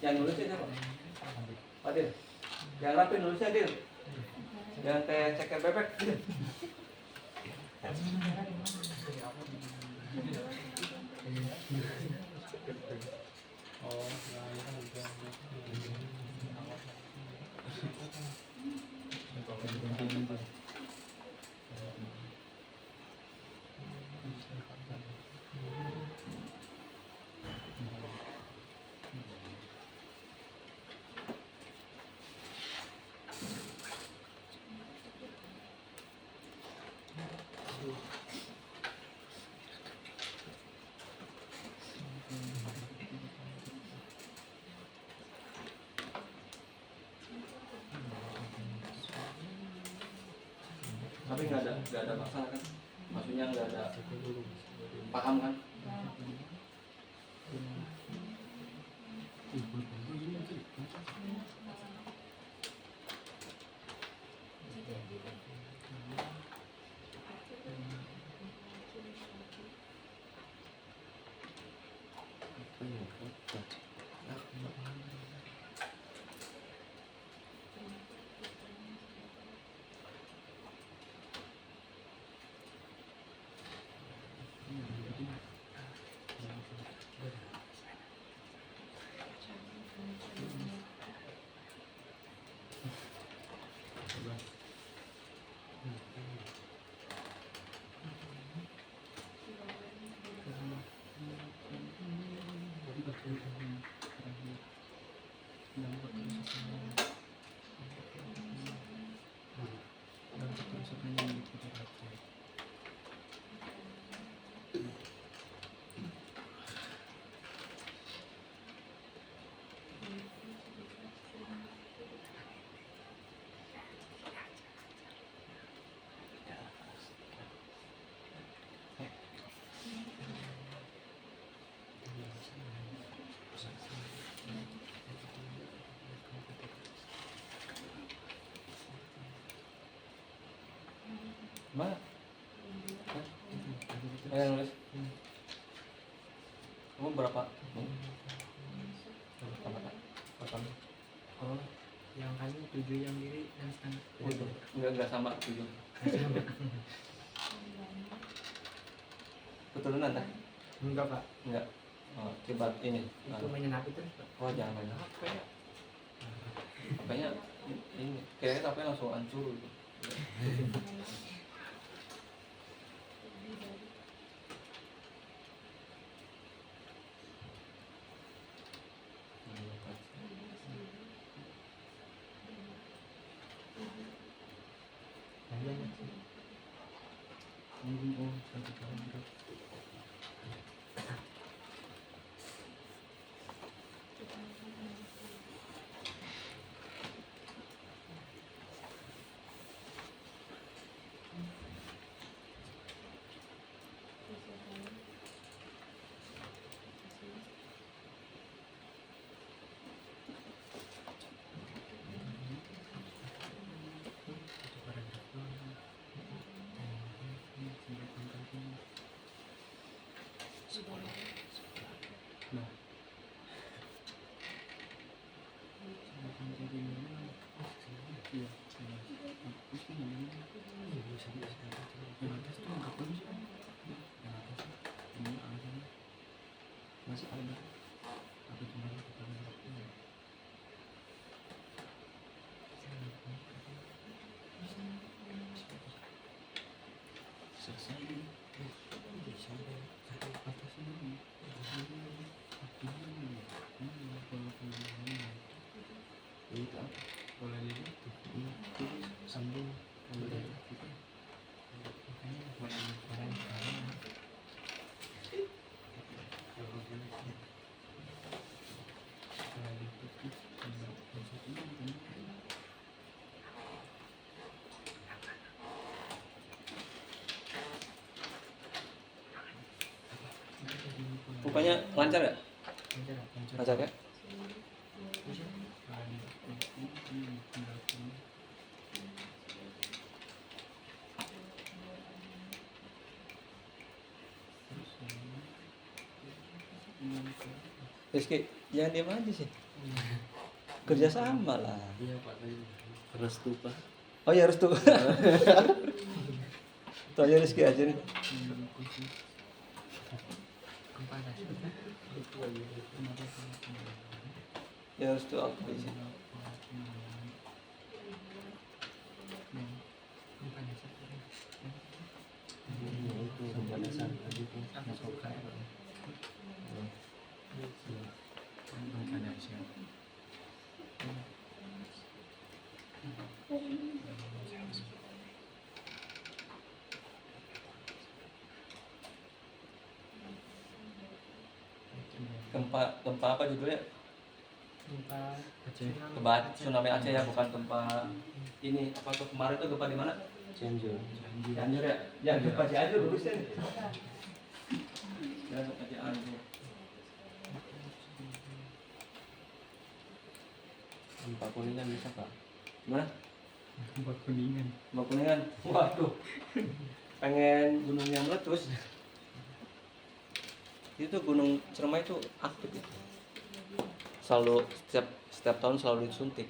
Yang nulisnya siapa? Adil. Yang rapi nulisnya Adil. Yang kayak ceker bebek gitu. Tapi nggak ada masalah kan? Maksudnya nggak ada paham kan? Mana? Yang nulis? Kamu berapa? Oh, Yang kami 7 yang diri dan setengah. oh itu enggak sama 7. Keturunan tak? Enggak Pak. Enggak. Oh, coba ini. Itu menyenap itu. Oh, jangan banyak. Apanya ini kayaknya tapi langsung hancur gitu. Iya. Terus kan ini yang atas tuh angka kunci. Yang atas ini angkanya masih ada. Aku cuma kita berapa? Selesai ini. Sampai atas ini. Itu apa? Bola lihat itu sambung bola itu. Makanya orang sekarang Rupanya lancar ya? Lancar ya? Rizky, jangan diam aja sih. Kerja sama lah. Iya Pak, restu Pak. Oh ya restu. Itu aja Rizky aja nih. Ya restu aku di sini. Itu pemanasan tadi tuh masuk ke Gempa apa judulnya? Gempa Gempa tsunami Aceh ya, bukan gempa ini apa tuh kemarin tuh gempa di mana? Cianjur. Cianjur ya? Ya gempa Cianjur lurusnya. Ya gempa Cianjur. Gempa Kuningan bisa Pak? Gimana? Gempa Kuningan. Gempa Kuningan. Waduh. Pengen gunungnya meletus. Itu gunung Ciremai itu aktif ya. Selalu setiap tahun selalu disuntik.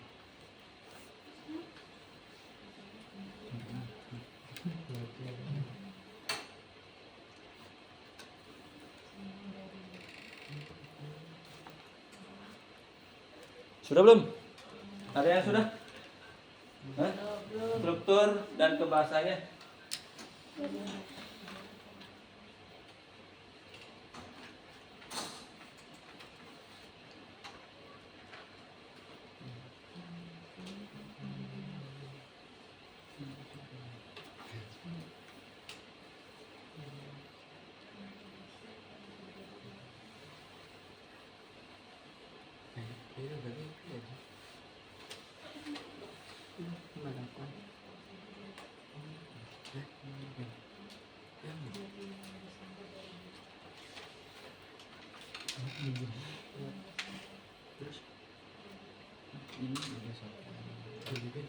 Sudah belum? Ada yang sudah? Hah? Struktur dan kebahasannya? Terus Ini ada satu. jadi kan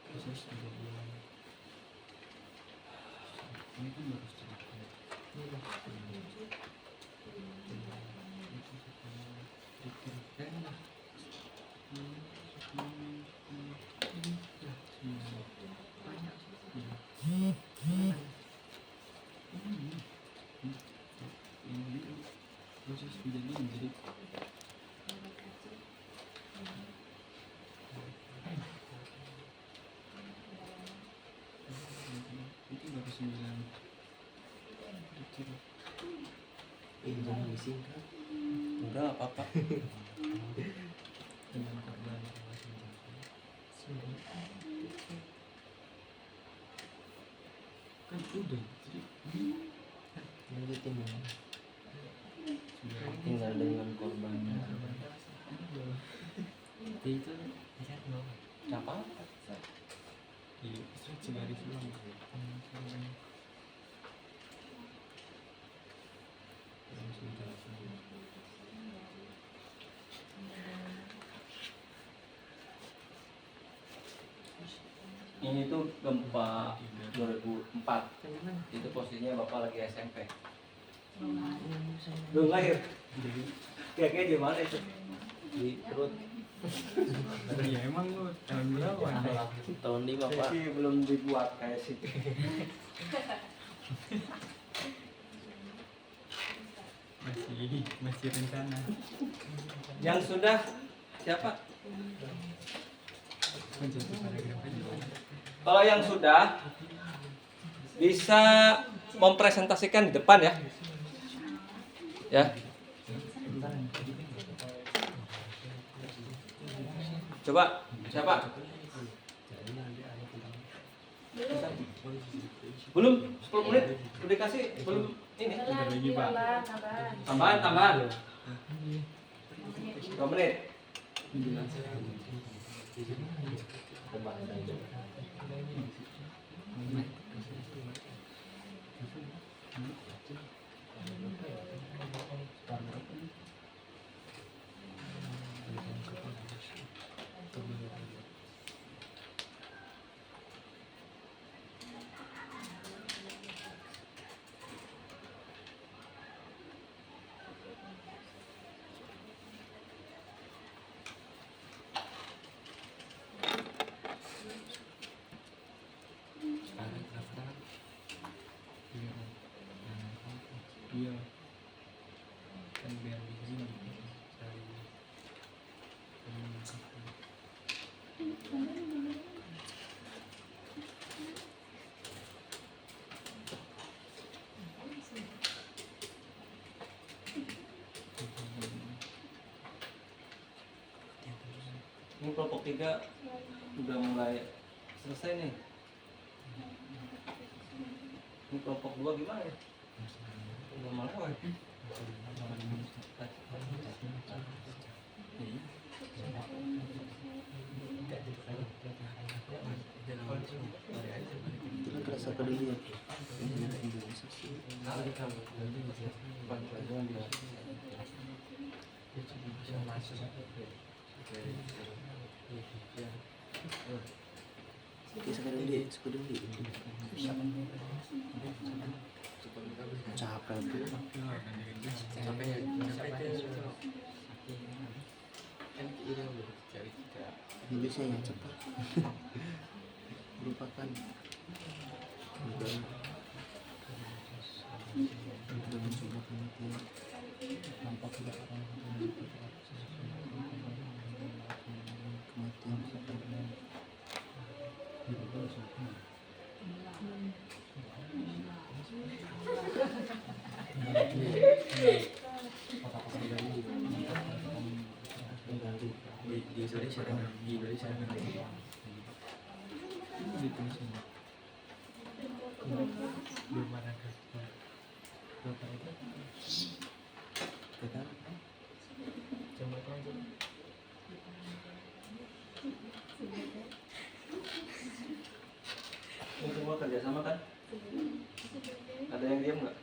proses 3 bulan. Ini kan baru setengah. Ini lah. Proses kejadian jadi itu baru 9 detik. Jangan disingkat. Udah apa-apa. Dengan korban kan udah jadi Lanjutin ya. Tinggal dengan korbannya. Itu Apa? di segaris doang. Ini tuh gempa 2004. Itu posisinya Bapak lagi SMP. Belum lahir. Kayak di mana itu? di perut. Iya emang lu tahun berapa nih? Tahun 5 Pak. Sih belum dibuat kayak sih. Masih rencana. Yang sudah siapa? Kalau yang sudah bisa mempresentasikan di depan ya. Ya. Coba siapa? Belum 10 menit udah dikasih belum ini. Lagi Pak. Tambahan. 2 menit. Iya. Kan biar begini. Ini kelompok 3 udah mulai selesai nih. Ini kelompok 2 gimana ya? Udah malam. Indonesia yang cepat merupakan mencoba penelitian nampak tidak kematian di Indonesia belum ada Ini semua kerjasama kan? Ada yang diam nggak?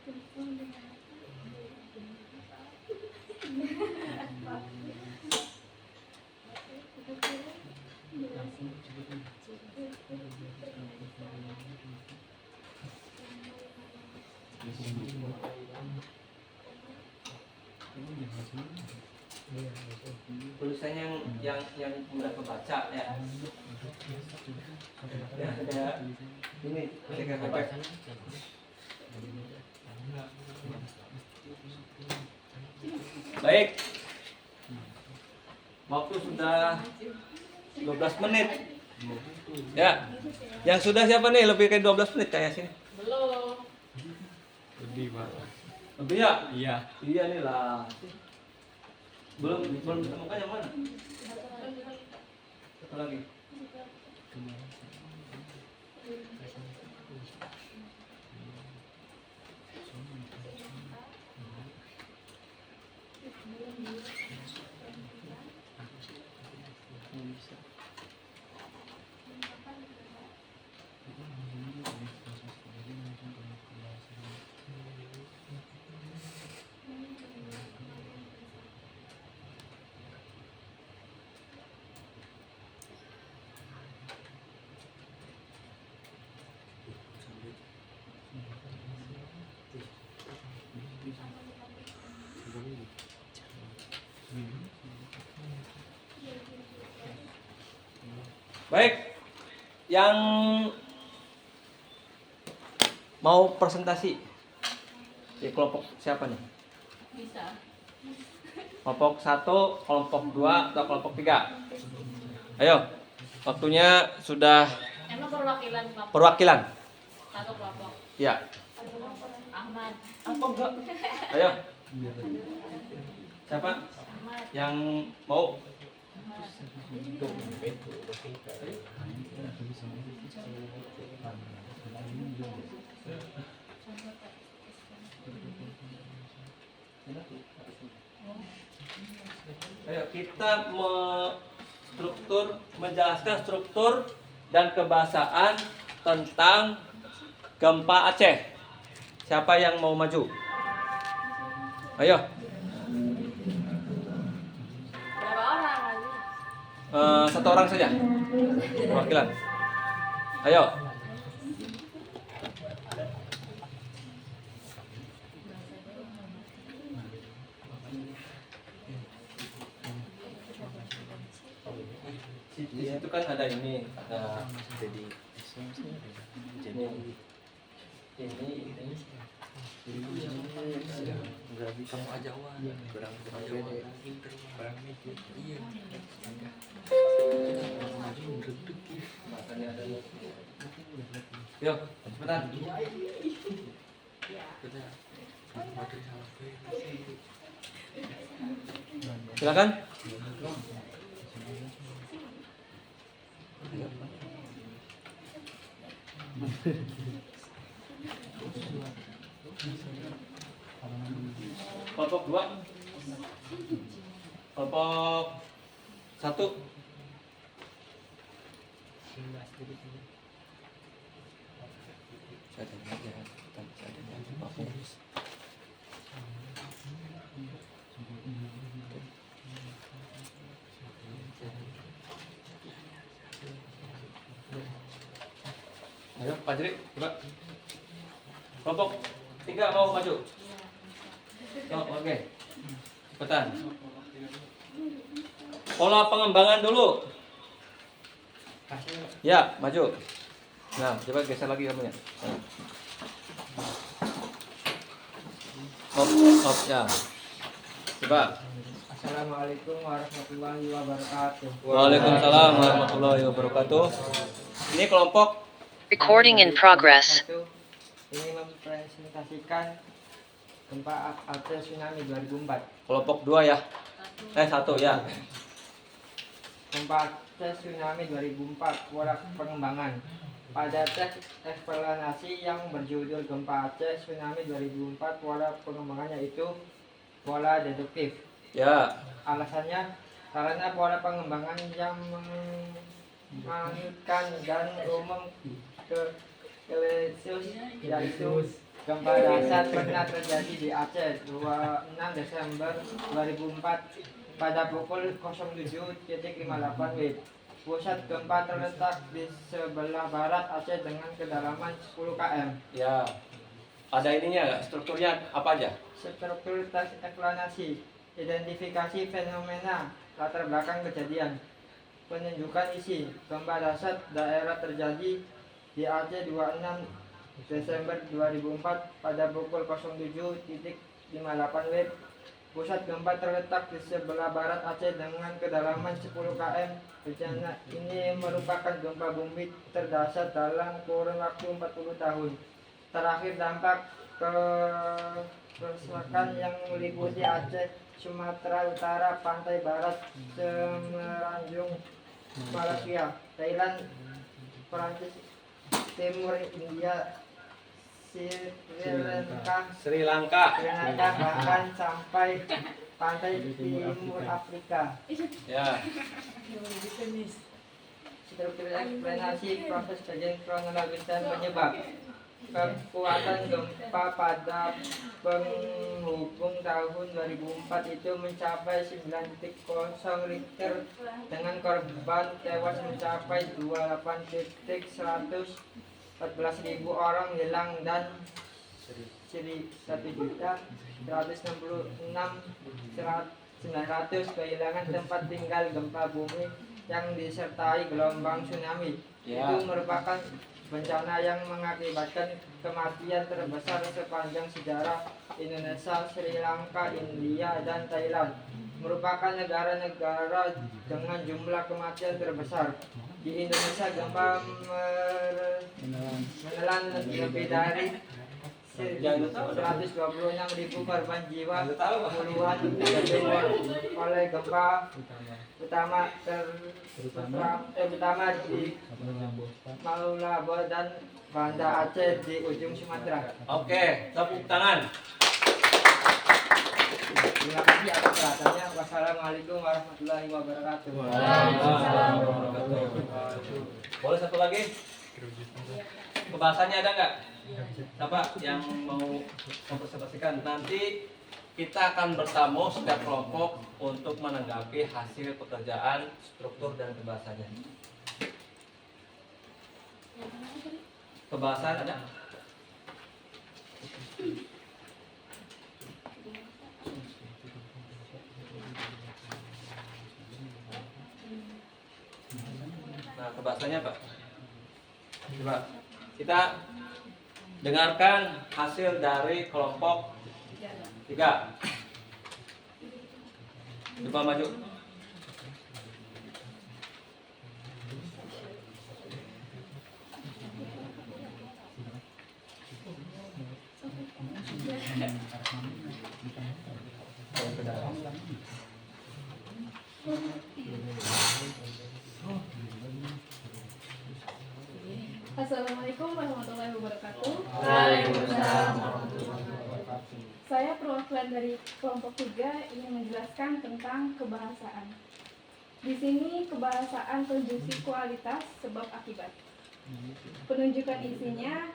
Tulisannya yang mudah kebaca ya. Ya ada ini CKKP. Baik. Waktu sudah 12 menit. Ya. Yang sudah siapa nih? Lebih kayak 12 menit kayak sini. Belum. lebih Pak. Lebih ya? Iya. Iya nih lah. Belum ditemukan yang mana? Satu lagi. Baik, yang mau presentasi di kelompok siapa nih? Bisa. Kelompok 1, kelompok 2, atau kelompok 3? Ayo, waktunya sudah. Emang perwakilan kelompok? Perwakilan. Satu kelompok. Ya. Ahmad. Apa enggak? Ayo. Siapa yang mau? Ayo kita menjelaskan struktur dan kebahasaan tentang gempa Aceh. Siapa yang mau maju? Ayo. Berapa orang lagi? Satu orang saja. Perwakilan. Ayo. Di situ kan ada ini, ada jadi nggak bisa mau ajawan kurang ajawan iya makanya ada yuk cepetan silakan. Kelompok 2, kelompok 1. Ayo Pak Jeri, coba. Kelompok 3 mau maju. Oke. Cepetan. Pola pengembangan dulu. Ya, maju. Nah, coba geser lagi kamunya. Hop, ya. Coba. Assalamualaikum warahmatullahi wabarakatuh. Waalaikumsalam warahmatullahi wabarakatuh. Ini kelompok Recording in progress. Ini mempresentasikan gempa Aceh tsunami 2004. Kelompok 2 ya. 1 ya. Gempa Aceh tsunami 2004, pola pengembangan. Pada teks eksplanasi yang berjudul Gempa Aceh tsunami 2004, pola pengembangannya itu pola deduktif. Ya. Alasannya karena pola pengembangan yang menganutkan dan umum ke Celsius, yaitu gempa dasar pernah terjadi di Aceh 26 Desember 2004 pada pukul 07.58 WIB. Pusat gempa terletak di sebelah barat Aceh dengan kedalaman 10 km. Ya. Ada ininya nggak? Strukturnya apa aja? Struktur teks eksplanasi, identifikasi fenomena, latar belakang kejadian, penunjukan isi. Gempa dasar daerah terjadi di Aceh 26 Desember 2004 pada pukul 07.58 WIB. Pusat gempa terletak di sebelah barat Aceh dengan kedalaman 10 km. Bencana ini merupakan gempa bumi terdahsyat dalam kurun waktu 40 tahun. Terakhir dampak kerusakan yang meliputi Aceh, Sumatera Utara, pantai barat, Semenanjung, Malaysia, Thailand, Perancis, Timur India, Sri Lanka, bahkan sampai pantai timur Afrika. Ya. Struktur eksplanasi proses kejadian kronologis dan penyebab. Kekuatan gempa pada penghubung tahun 2004 itu mencapai 9.0 Richter dengan korban tewas mencapai 28.114.000 orang hilang dan 1.166.900 kehilangan tempat tinggal. Gempa bumi yang disertai gelombang tsunami. Ya. Itu merupakan bencana yang mengakibatkan kematian terbesar sepanjang sejarah Indonesia, Sri Lanka, India, dan Thailand. Merupakan negara-negara dengan jumlah kematian terbesar. Di Indonesia gempa menelan lebih dari 126.000 korban jiwa, puluhan terbunuh oleh gempa utama di Maulabo dan Banda Aceh di ujung Sumatera. Oke, tepuk tangan. Terima kasih atas perhatiannya. Wassalamualaikum warahmatullahi wabarakatuh. Waalaikumsalam warahmatullahi wabarakatuh. Boleh satu lagi? Pembahasannya ada nggak? Siapa yang mau mempresentasikan? Nanti kita akan bertamu setiap kelompok untuk menanggapi hasil pekerjaan, struktur, dan pembahasannya. Pembahasan ada? Nah, pembahasannya Pak. Coba kita dengarkan hasil dari kelompok 3. Coba maju. Assalamualaikum warahmatullahi wabarakatuh. Waalaikumsalam. Saya perwakilan dari kelompok 3 ingin menjelaskan tentang kebahasaan. Di sini kebahasaan konjungsi kualitas sebab akibat. Penunjukan isinya,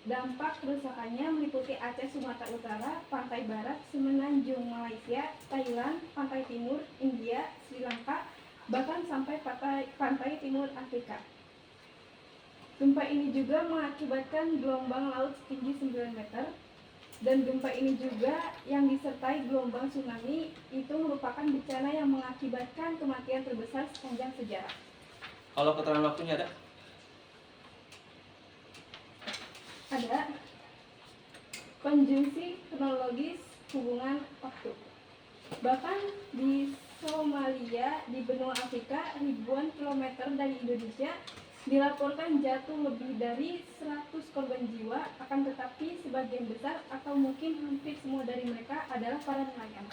dampak kerusakannya meliputi Aceh, Sumatera Utara, pantai barat, semenanjung Malaysia, Thailand, pantai timur, India, Sri Lanka, bahkan sampai pantai timur Afrika. Gempa ini juga mengakibatkan gelombang laut setinggi 9 meter, dan gempa ini juga yang disertai gelombang tsunami itu merupakan bencana yang mengakibatkan kematian terbesar sepanjang sejarah. Kalau keterangan waktunya ada? Ada konjungsi kronologis hubungan waktu. Bahkan di Somalia, di benua Afrika, ribuan kilometer dari Indonesia, dilaporkan jatuh lebih dari 100 korban jiwa, akan tetapi sebagian besar atau mungkin hampir semua dari mereka adalah para nelayan.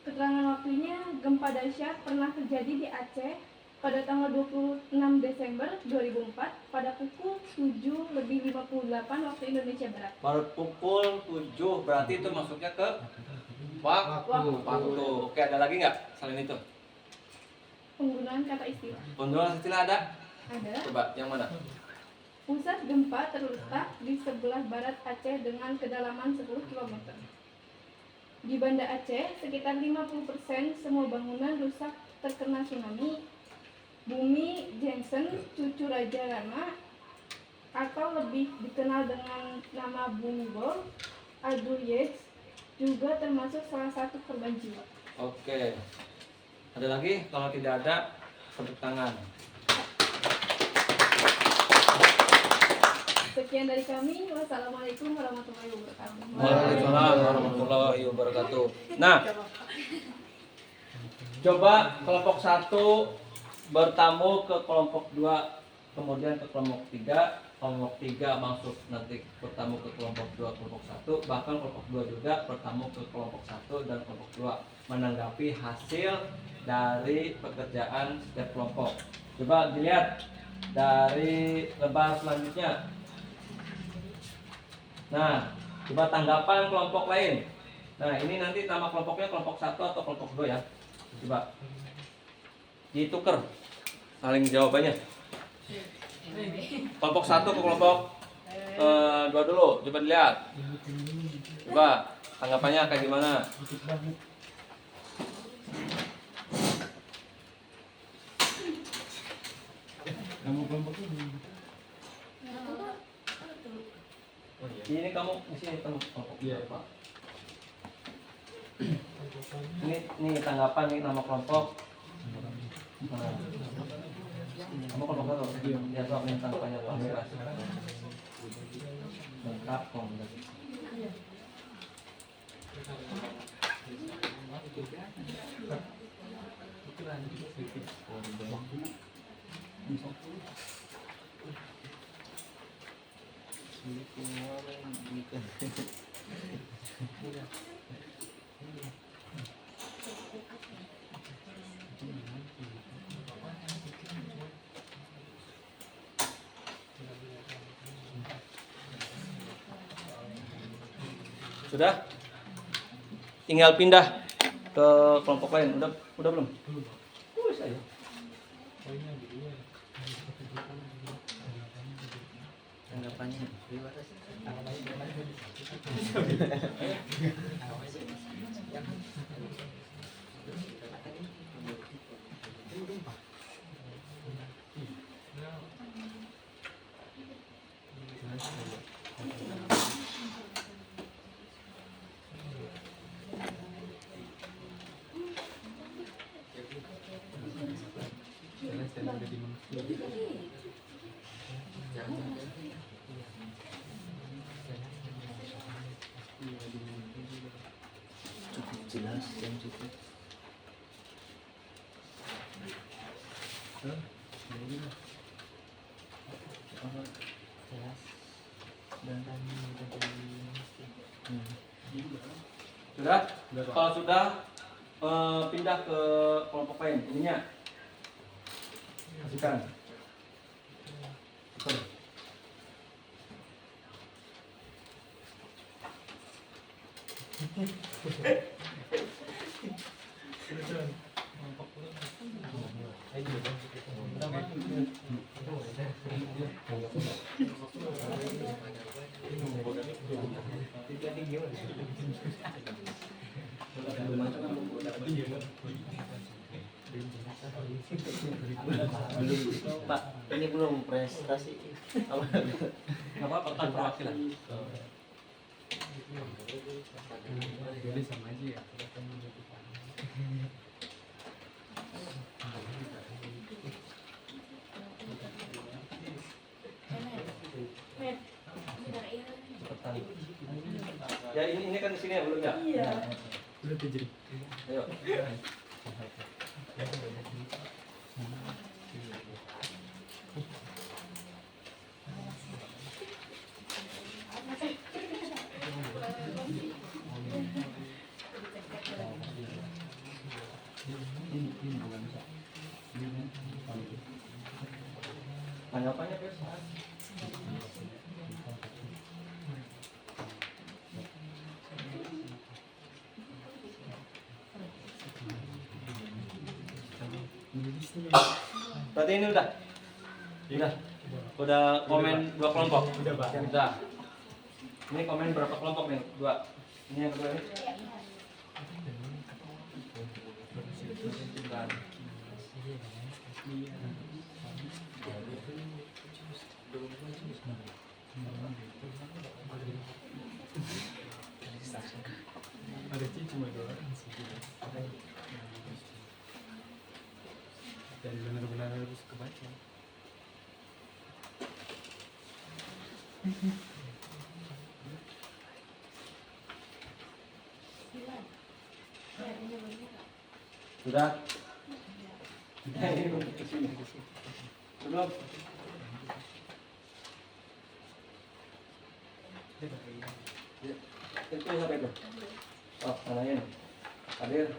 Keterangan waktunya, gempa dahsyat pernah terjadi di Aceh pada tanggal 26 Desember 2004 pada pukul 7:58 waktu Indonesia Barat. Baru pukul 7, berarti itu masuknya ke waktu. Oke, ada lagi nggak selain itu? Penggunaan kata istilah. Penggunaan istilah ada? Ada. Coba, yang mana? Pusat gempa terletak di sebelah barat Aceh dengan kedalaman 10 km. Di Banda Aceh, sekitar 50% semua bangunan rusak terkena tsunami. Bumi Jensen, cucu Raja Rama, atau lebih dikenal dengan nama Bumi Bor, Abdul Yates, juga termasuk salah satu korban jiwa. Oke. Ada lagi? Kalau tidak ada, tepuk tangan. Sekian dari kami. Wassalamualaikum warahmatullahi wabarakatuh. Waalaikumsalam warahmatullahi wabarakatuh. Nah, coba kelompok 1 bertamu ke kelompok 2, kemudian ke kelompok 3. Kelompok 3 masuk nanti bertamu ke kelompok 2, kelompok 1. Bahkan kelompok 2 juga bertamu ke kelompok 1 dan kelompok 2, menanggapi hasil dari pekerjaan setiap kelompok. Coba dilihat dari lembar selanjutnya. Nah, coba tanggapan kelompok lain. Nah, ini nanti nama kelompoknya kelompok 1 atau kelompok 2 ya. Coba ditukar saling jawabannya. Kelompok 1 ke kelompok 2 dulu. Coba dilihat. Coba tanggapannya kayak gimana? Kamu kelompok ini. Ini kamu di sini kelompok. Iya, Pak. Ini tanggapan nih nama kelompok. Kamu kalau nggak tahu, ya soal tentang banyak pamera lengkap komplek. Sudah? Tinggal pindah ke kelompok lain. Udah belum? Saya. Tanggapannya cukup jelas dan cukup jelas dan Sudah? Kalau sudah pindah ke kelompok lain. Ininya kasihkan. Betul. Pak, ini belum prestasi. Nggak apa-apa, kan perwakilan. Jadi sama aja ya. Ya ini kan di sini ya belum ya? Iya. Udah jadi. Ayo. Tanggapannya biasa. Berarti ini udah komen 2 kelompok. Udah. Ini komen berapa kelompok nih? 2. Ini yang kedua ini. Ada cuma 2 orang dan benar-benar harus kebaca. Sudah? Belum? Itu siapa itu? Oh, tanyain. Hadir.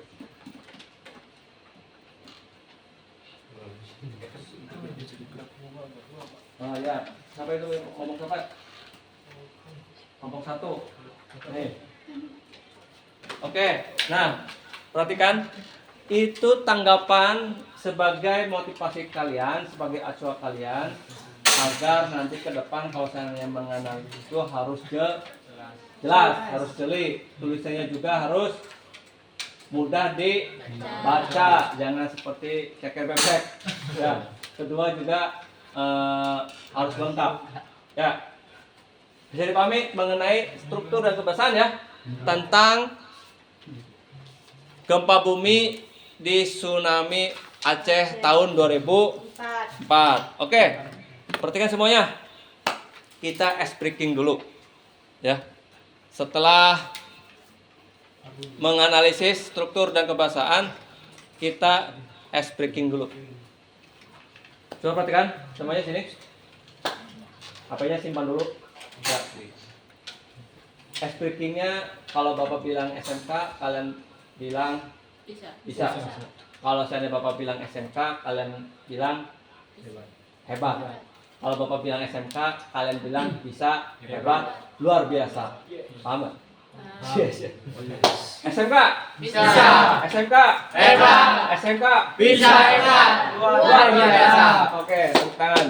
Oh ya, siapa itu ngomong siapa? Kelompok 1. Nih. Oke, nah perhatikan itu tanggapan sebagai motivasi kalian, sebagai acuan kalian agar nanti ke depan kalau saya menganalisis itu harus jelas, harus jeli, tulisannya juga harus mudah dibaca, jangan seperti ceker bebek. Ya, kedua juga harus lengkap. Ya, bisa dipahami mengenai struktur dan kebiasaan ya tentang gempa bumi di tsunami Aceh tahun 2004. Oke, perhatikan semuanya. Kita ice breaking dulu, ya. Setelah menganalisis struktur dan kebahasaan, kita ice breaking dulu. Coba perhatikan semuanya sini. HP-nya simpan dulu. Ya. Ice breakingnya kalau Bapak bilang SMK, kalian bilang bisa. Kalau seandainya Bapak bilang SMK, kalian bilang hebat. Kalau Bapak bilang SMK, kalian bilang bisa, hebat, luar biasa. Paham nggak? SMK Bisa. SMK Hebat. SMK Bisa, hebat. luar biasa. Oke, tepuk tangan.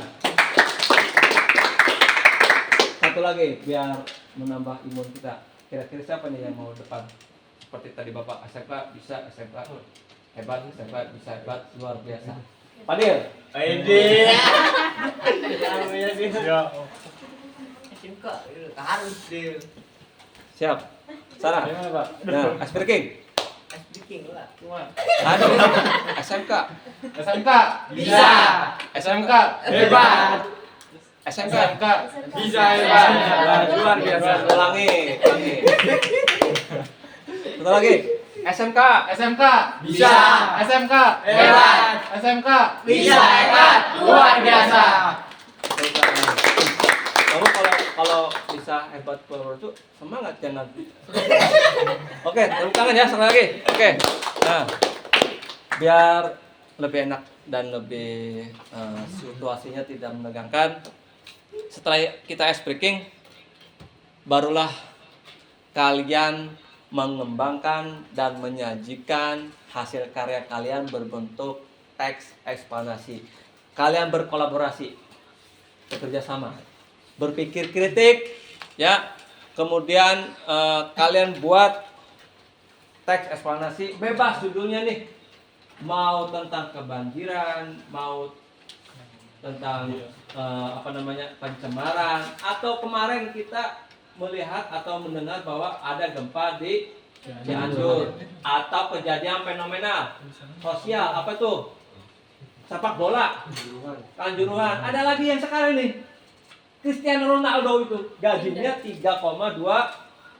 Satu lagi biar menambah imun kita. Kira-kira siapa nih yang mau depan? Seperti tadi Bapak, SMK bisa, SMK hebat, SMK bisa, hebat, luar biasa. Fadil. Aidi. SMK harus deh. Siap. Sarah. Nah, ice breaking. lah. Aduh, SMK. SMK bisa. SMK hebat. SMK Bisa hebat. luar biasa. Ulangi. Satu lagi. SMK SMK bisa. SMK hebat. SMK bisa hebat. Luar biasa. Kamu kalau bisa hebat keluar itu semangat jangan. Oke, tepuk tangan ya sekali lagi. Oke. Nah, biar lebih enak dan lebih situasinya tidak menegangkan. Setelah kita ice breaking, barulah kalian mengembangkan dan menyajikan hasil karya kalian berbentuk teks eksplanasi. Kalian berkolaborasi, bekerja sama, berpikir kritik, ya. Kemudian kalian buat teks eksplanasi, bebas judulnya nih. Mau tentang kebanjiran, mau tentang pencemaran, atau kemarin kita melihat atau mendengar bahwa ada gempa di Cianjur atau kejadian fenomenal sosial apa tuh, sepak bola Kanjuruhan. Ada lagi yang sekarang nih, Cristiano Ronaldo itu gajinya 3,2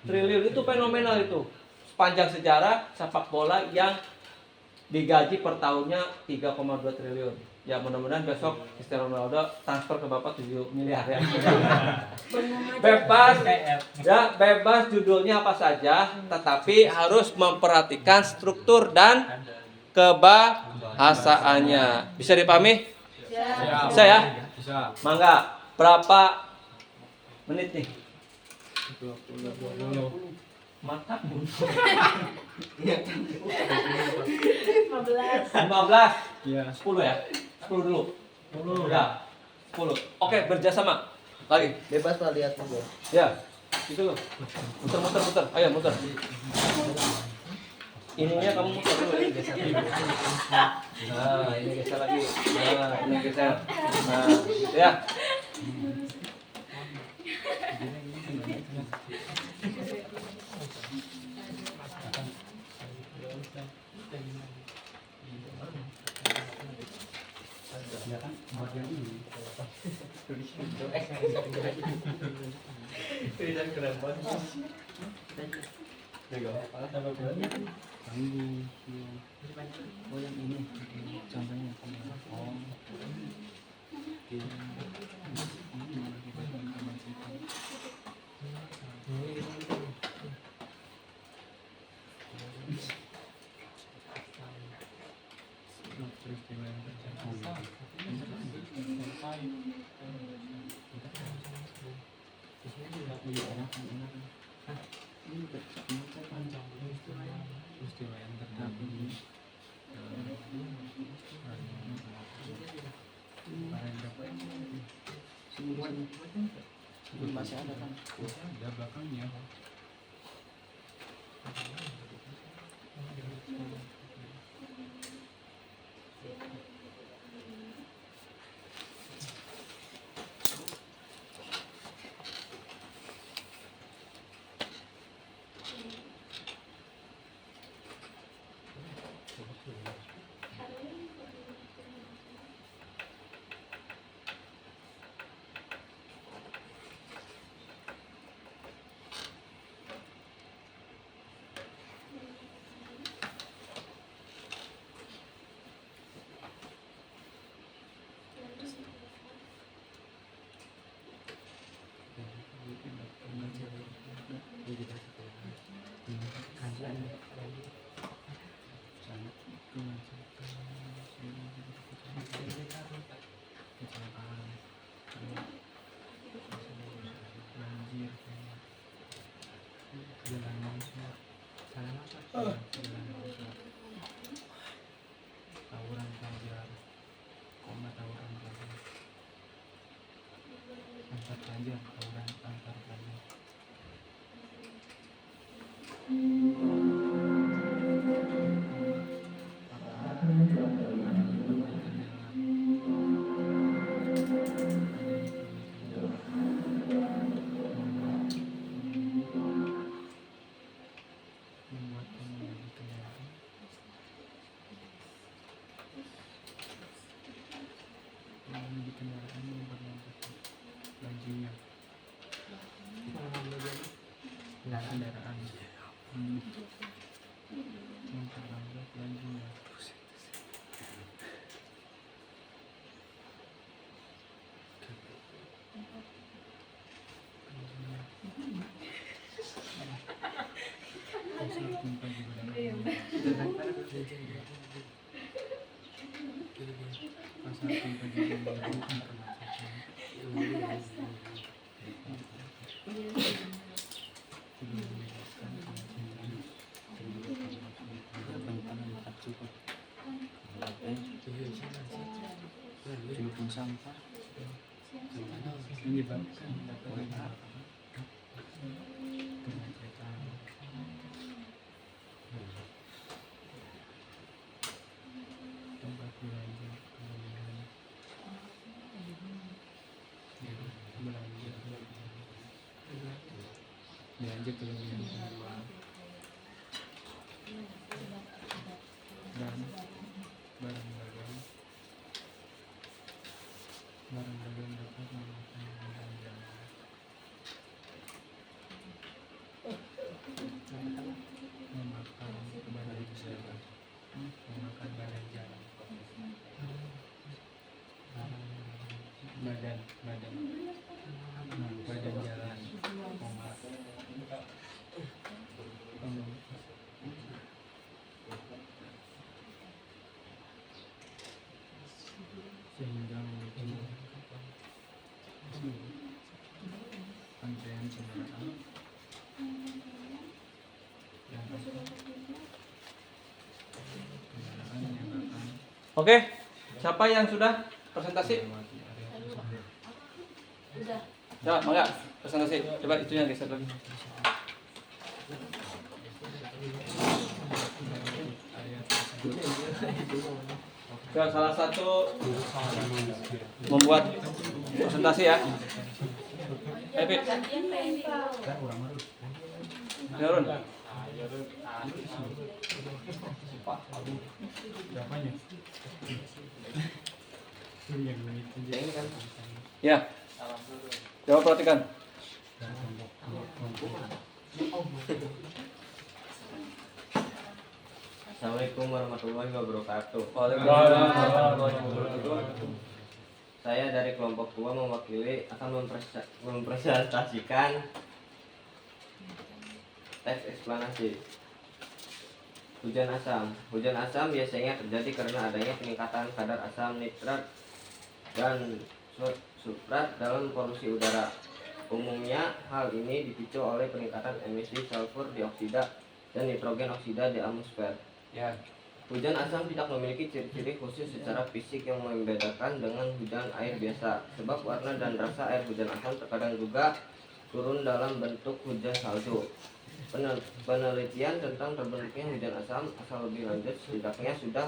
triliun, itu fenomenal itu. Sepanjang sejarah sepak bola yang digaji per tahunnya 3,2 triliun. Ya mudah-mudahan besok Cristiano Ronaldo transfer ke Bapak 7 miliar ya. Bebas ya, bebas judulnya apa saja, tetapi harus memperhatikan struktur dan kebahasaannya. Bisa dipahami? Bisa ya? Bisa. Mangga. Berapa menit nih? 20. Mantap. 15. 15. Iya. 10 ya? 10 dulu. 10. Ya. 10. Oke, berjasama. Lagi. Bebas lah lihat juga. Ya. Itu loh. Muter. Ayo muter. Ininya kamu muter dulu, ini geser dulu. Nah, ini geser lagi. Nah, ini geser. Nah, gitu ya. Oh yang ini contohnya. Oh. Peristiwa yang terjadi masih ada kan? Ada belakangnya. Tawuran pelajar, koma tawuran pelajar. Antar pelajar, tawuran antar pelajar. Di kendaraan memperlambat lajunya. Kendaraan memperlambat lajunya. Pusat gempa di wilayah pasar gempa di wilayah telepon sampah menyebabkan kemacetan. Tempat belanja kelebihan belanja kelebihan penjual dan barang-barang dapat memakan belanjaan. Memakan barang jalan, memakan barang jalan, badan jalan, sehingga memicu antrean kendaraan yang akan Oke, siapa yang sudah presentasi? Udah. Ya, mangga presentasi. Coba itu yang geser lagi. Ya, salah satu membuat presentasi ya. Epi. Gantian PNI. Yarun. berapanya? Ya. Coba perhatikan. Assalamualaikum warahmatullahi wabarakatuh. Saya dari kelompok 2 mewakili akan mempresentasikan teks eksplanasi. Hujan asam. Hujan asam biasanya terjadi karena adanya peningkatan kadar asam nitrat dan suprat dalam polusi udara. Umumnya hal ini dipicu oleh peningkatan emisi sulfur dioksida dan nitrogen oksida di atmosfer. Ya. Hujan asam tidak memiliki ciri-ciri khusus secara fisik yang membedakan dengan hujan air biasa. Sebab warna dan rasa air hujan asam terkadang juga turun dalam bentuk hujan salju. Penelitian tentang terbentuknya hujan asam asal lebih lanjut setidaknya sudah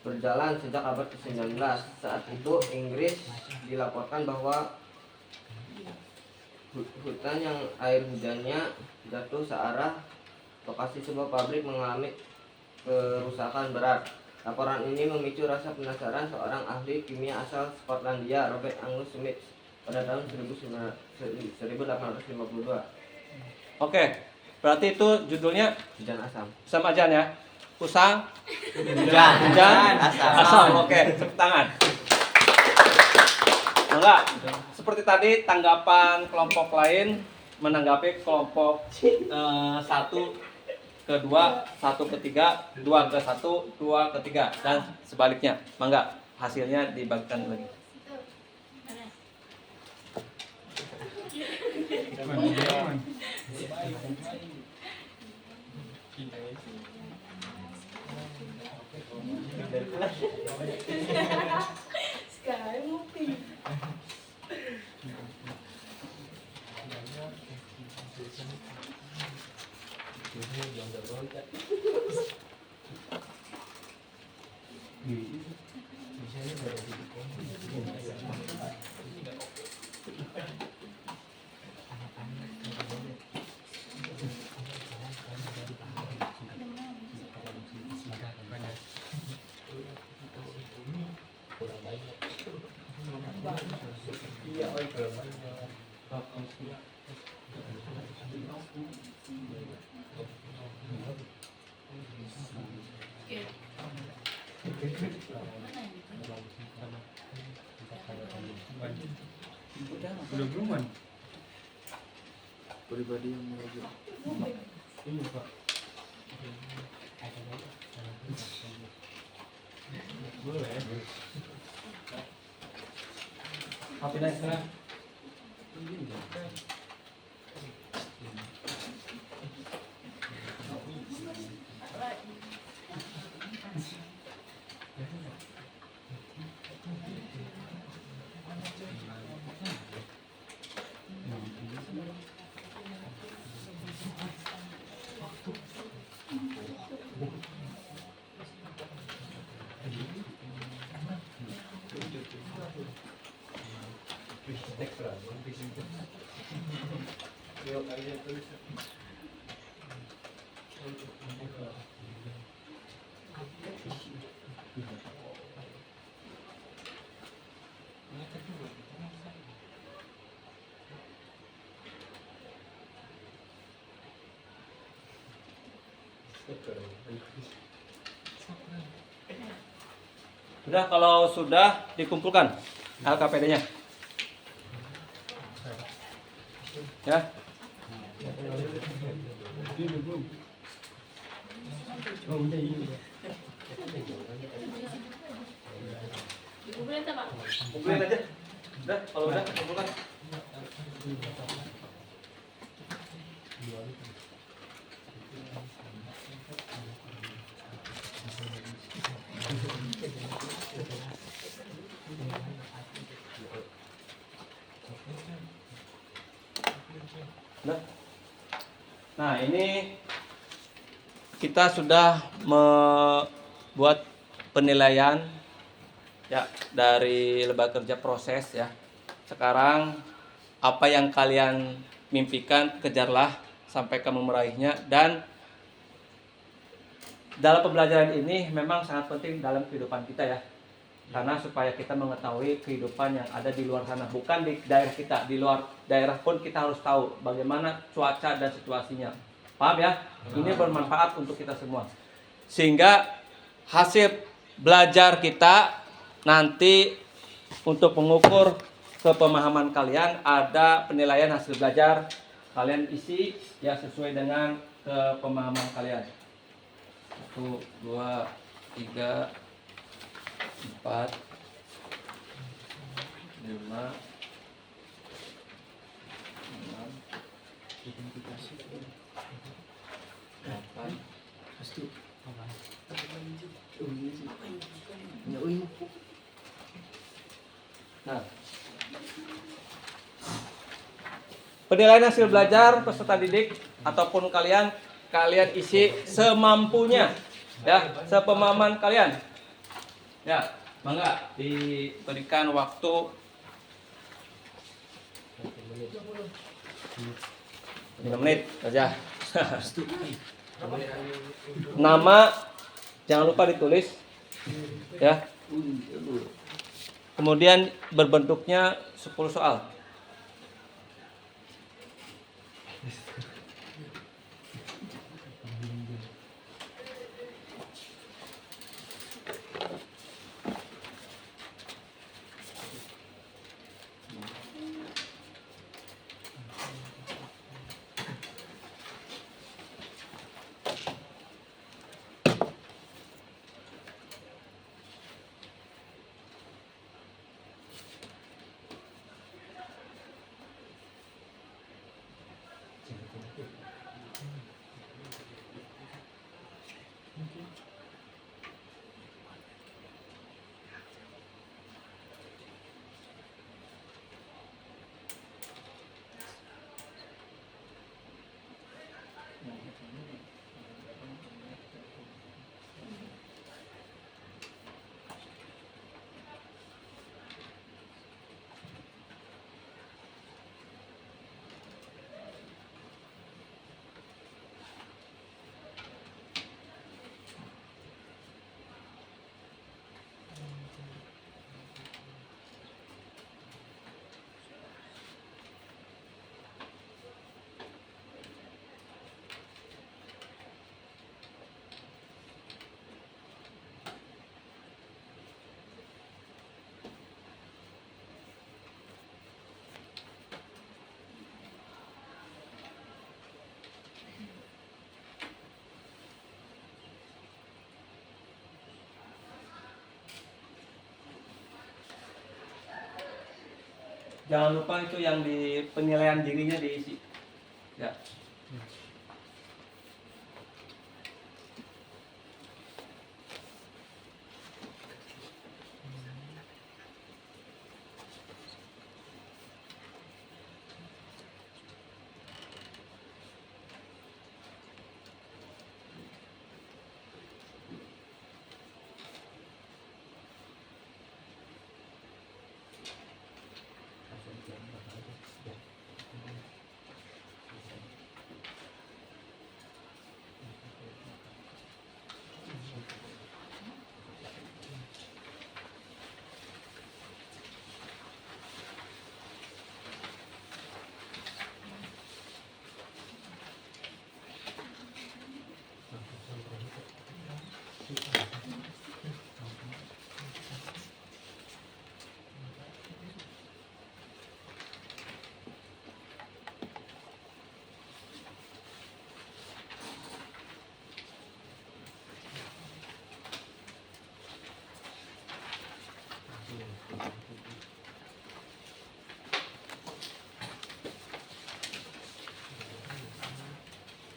berjalan sejak abad ke-19. Saat itu Inggris dilaporkan bahwa hutan yang air hujannya jatuh searah lokasi sebuah pabrik mengalami kerusakan berat. Laporan ini memicu rasa penasaran seorang ahli kimia asal Skotlandia, Robert Angus Smith, pada tahun 1852. Oke, berarti itu judulnya Hujan asam. Sama aja ya. Hujan asam. Oke, tepuk tangan. Enggak, seperti tadi tanggapan kelompok lain menanggapi kelompok 1 ke 2, 1 ke 3, 2 ke 1, 2 ke 3 dan sebaliknya. Mangga, hasilnya dibagikan lagi. Kita Sekarang ngopi. Belum. Pribadi yang mengajar. Iya, Pak. Boleh. Apa naik sekarang? Sudah, kalau sudah dikumpulkan LKPD-nya. Ya. Dikumpulin tak, Pak? Kumpulin aja. Udah, kalau udah kumpulkan. Nah, ini kita sudah membuat penilaian ya dari lembaga kerja proses ya. Sekarang apa yang kalian mimpikan kejarlah sampai kamu meraihnya, dan dalam pembelajaran ini memang sangat penting dalam kehidupan kita ya. Karena supaya kita mengetahui kehidupan yang ada di luar sana, bukan di daerah kita, di luar daerah pun kita harus tahu bagaimana cuaca dan situasinya. Paham ya? Ini bermanfaat untuk kita semua. Sehingga hasil belajar kita nanti untuk mengukur kepemahaman kalian, ada penilaian hasil belajar, kalian isi ya sesuai dengan kepemahaman kalian. 1, 2, 3, 4, 5, 6, 8. Nah, penilaian hasil belajar peserta didik ataupun kalian isi semampunya ya, sepemahaman kalian. Ya, mangga diberikan waktu 5 menit saja. Nama jangan lupa ditulis ya. Kemudian berbentuknya 10 soal. Jangan lupa itu yang di penilaian dirinya diisi. Ya.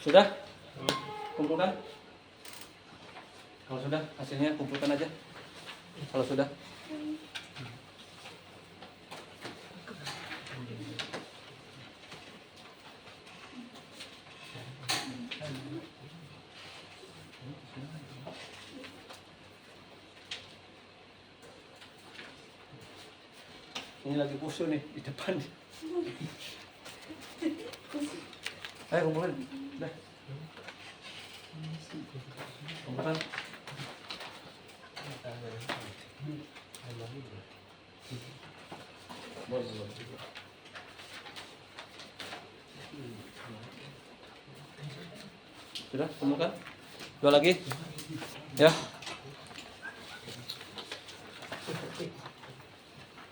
Sudah? Kumpulkan. Kalau sudah, hasilnya kumpulkan aja. Kalau sudah. Ini lagi kusul nih di depan. Ayo kumpulkan. Dah. Kumpulkan. Sudah, kumpulkan. Dua lagi. Ya.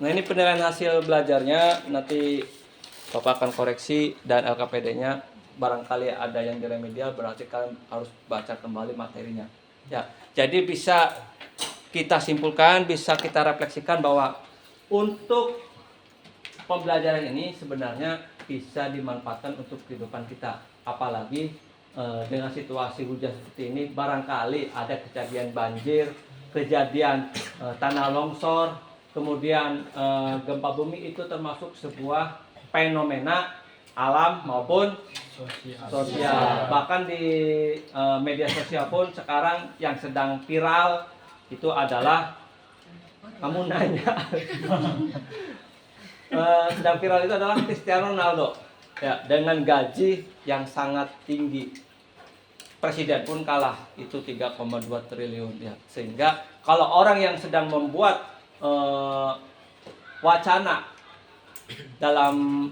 Nah, ini penilaian hasil belajarnya, nanti Bapak akan koreksi dan LKPD-nya. Barangkali ada yang diremedial, berarti kalian harus baca kembali materinya. Ya, jadi bisa kita simpulkan, bisa kita refleksikan bahwa untuk pembelajaran ini sebenarnya bisa dimanfaatkan untuk kehidupan kita. Apalagi dengan situasi hujan seperti ini, barangkali ada kejadian banjir, kejadian tanah longsor, kemudian gempa bumi, itu termasuk sebuah fenomena alam maupun sosial. Bahkan di media sosial pun sekarang yang sedang viral itu adalah, kamu nanya, sedang viral itu adalah Cristiano Ronaldo, ya, dengan gaji yang sangat tinggi. Presiden pun kalah, itu 3,2 triliun, ya. Sehingga kalau orang yang sedang membuat wacana dalam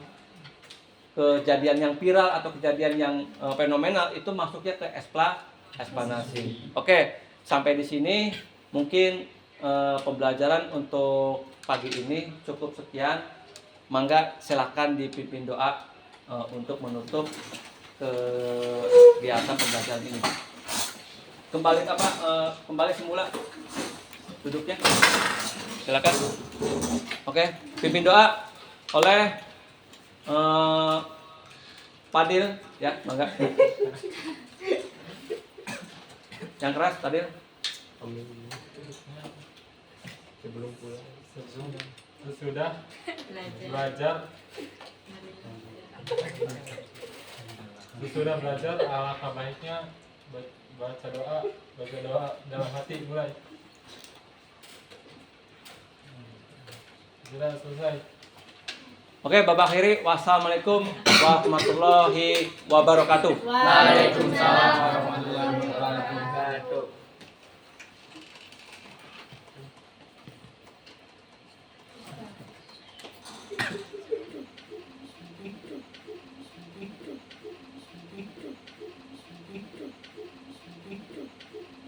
kejadian yang viral atau kejadian yang fenomenal, itu masuknya ke eksplanasi. Oke, sampai di sini mungkin pembelajaran untuk pagi ini cukup sekian. Mangga silakan dipimpin doa untuk menutup kegiatan pembelajaran ini. Kembali semula duduknya. Silakan. Oke, pimpin doa oleh Padil, ya, mangga. Yang keras, Padil. Sebelum pulang, sesudah belajar, alangkah baiknya baca doa dalam hati mulai. Sudah selesai. Oke, Bapak akhiri. Wassalamualaikum warahmatullahi wabarakatuh. Waalaikumsalam warahmatullahi wabarakatuh.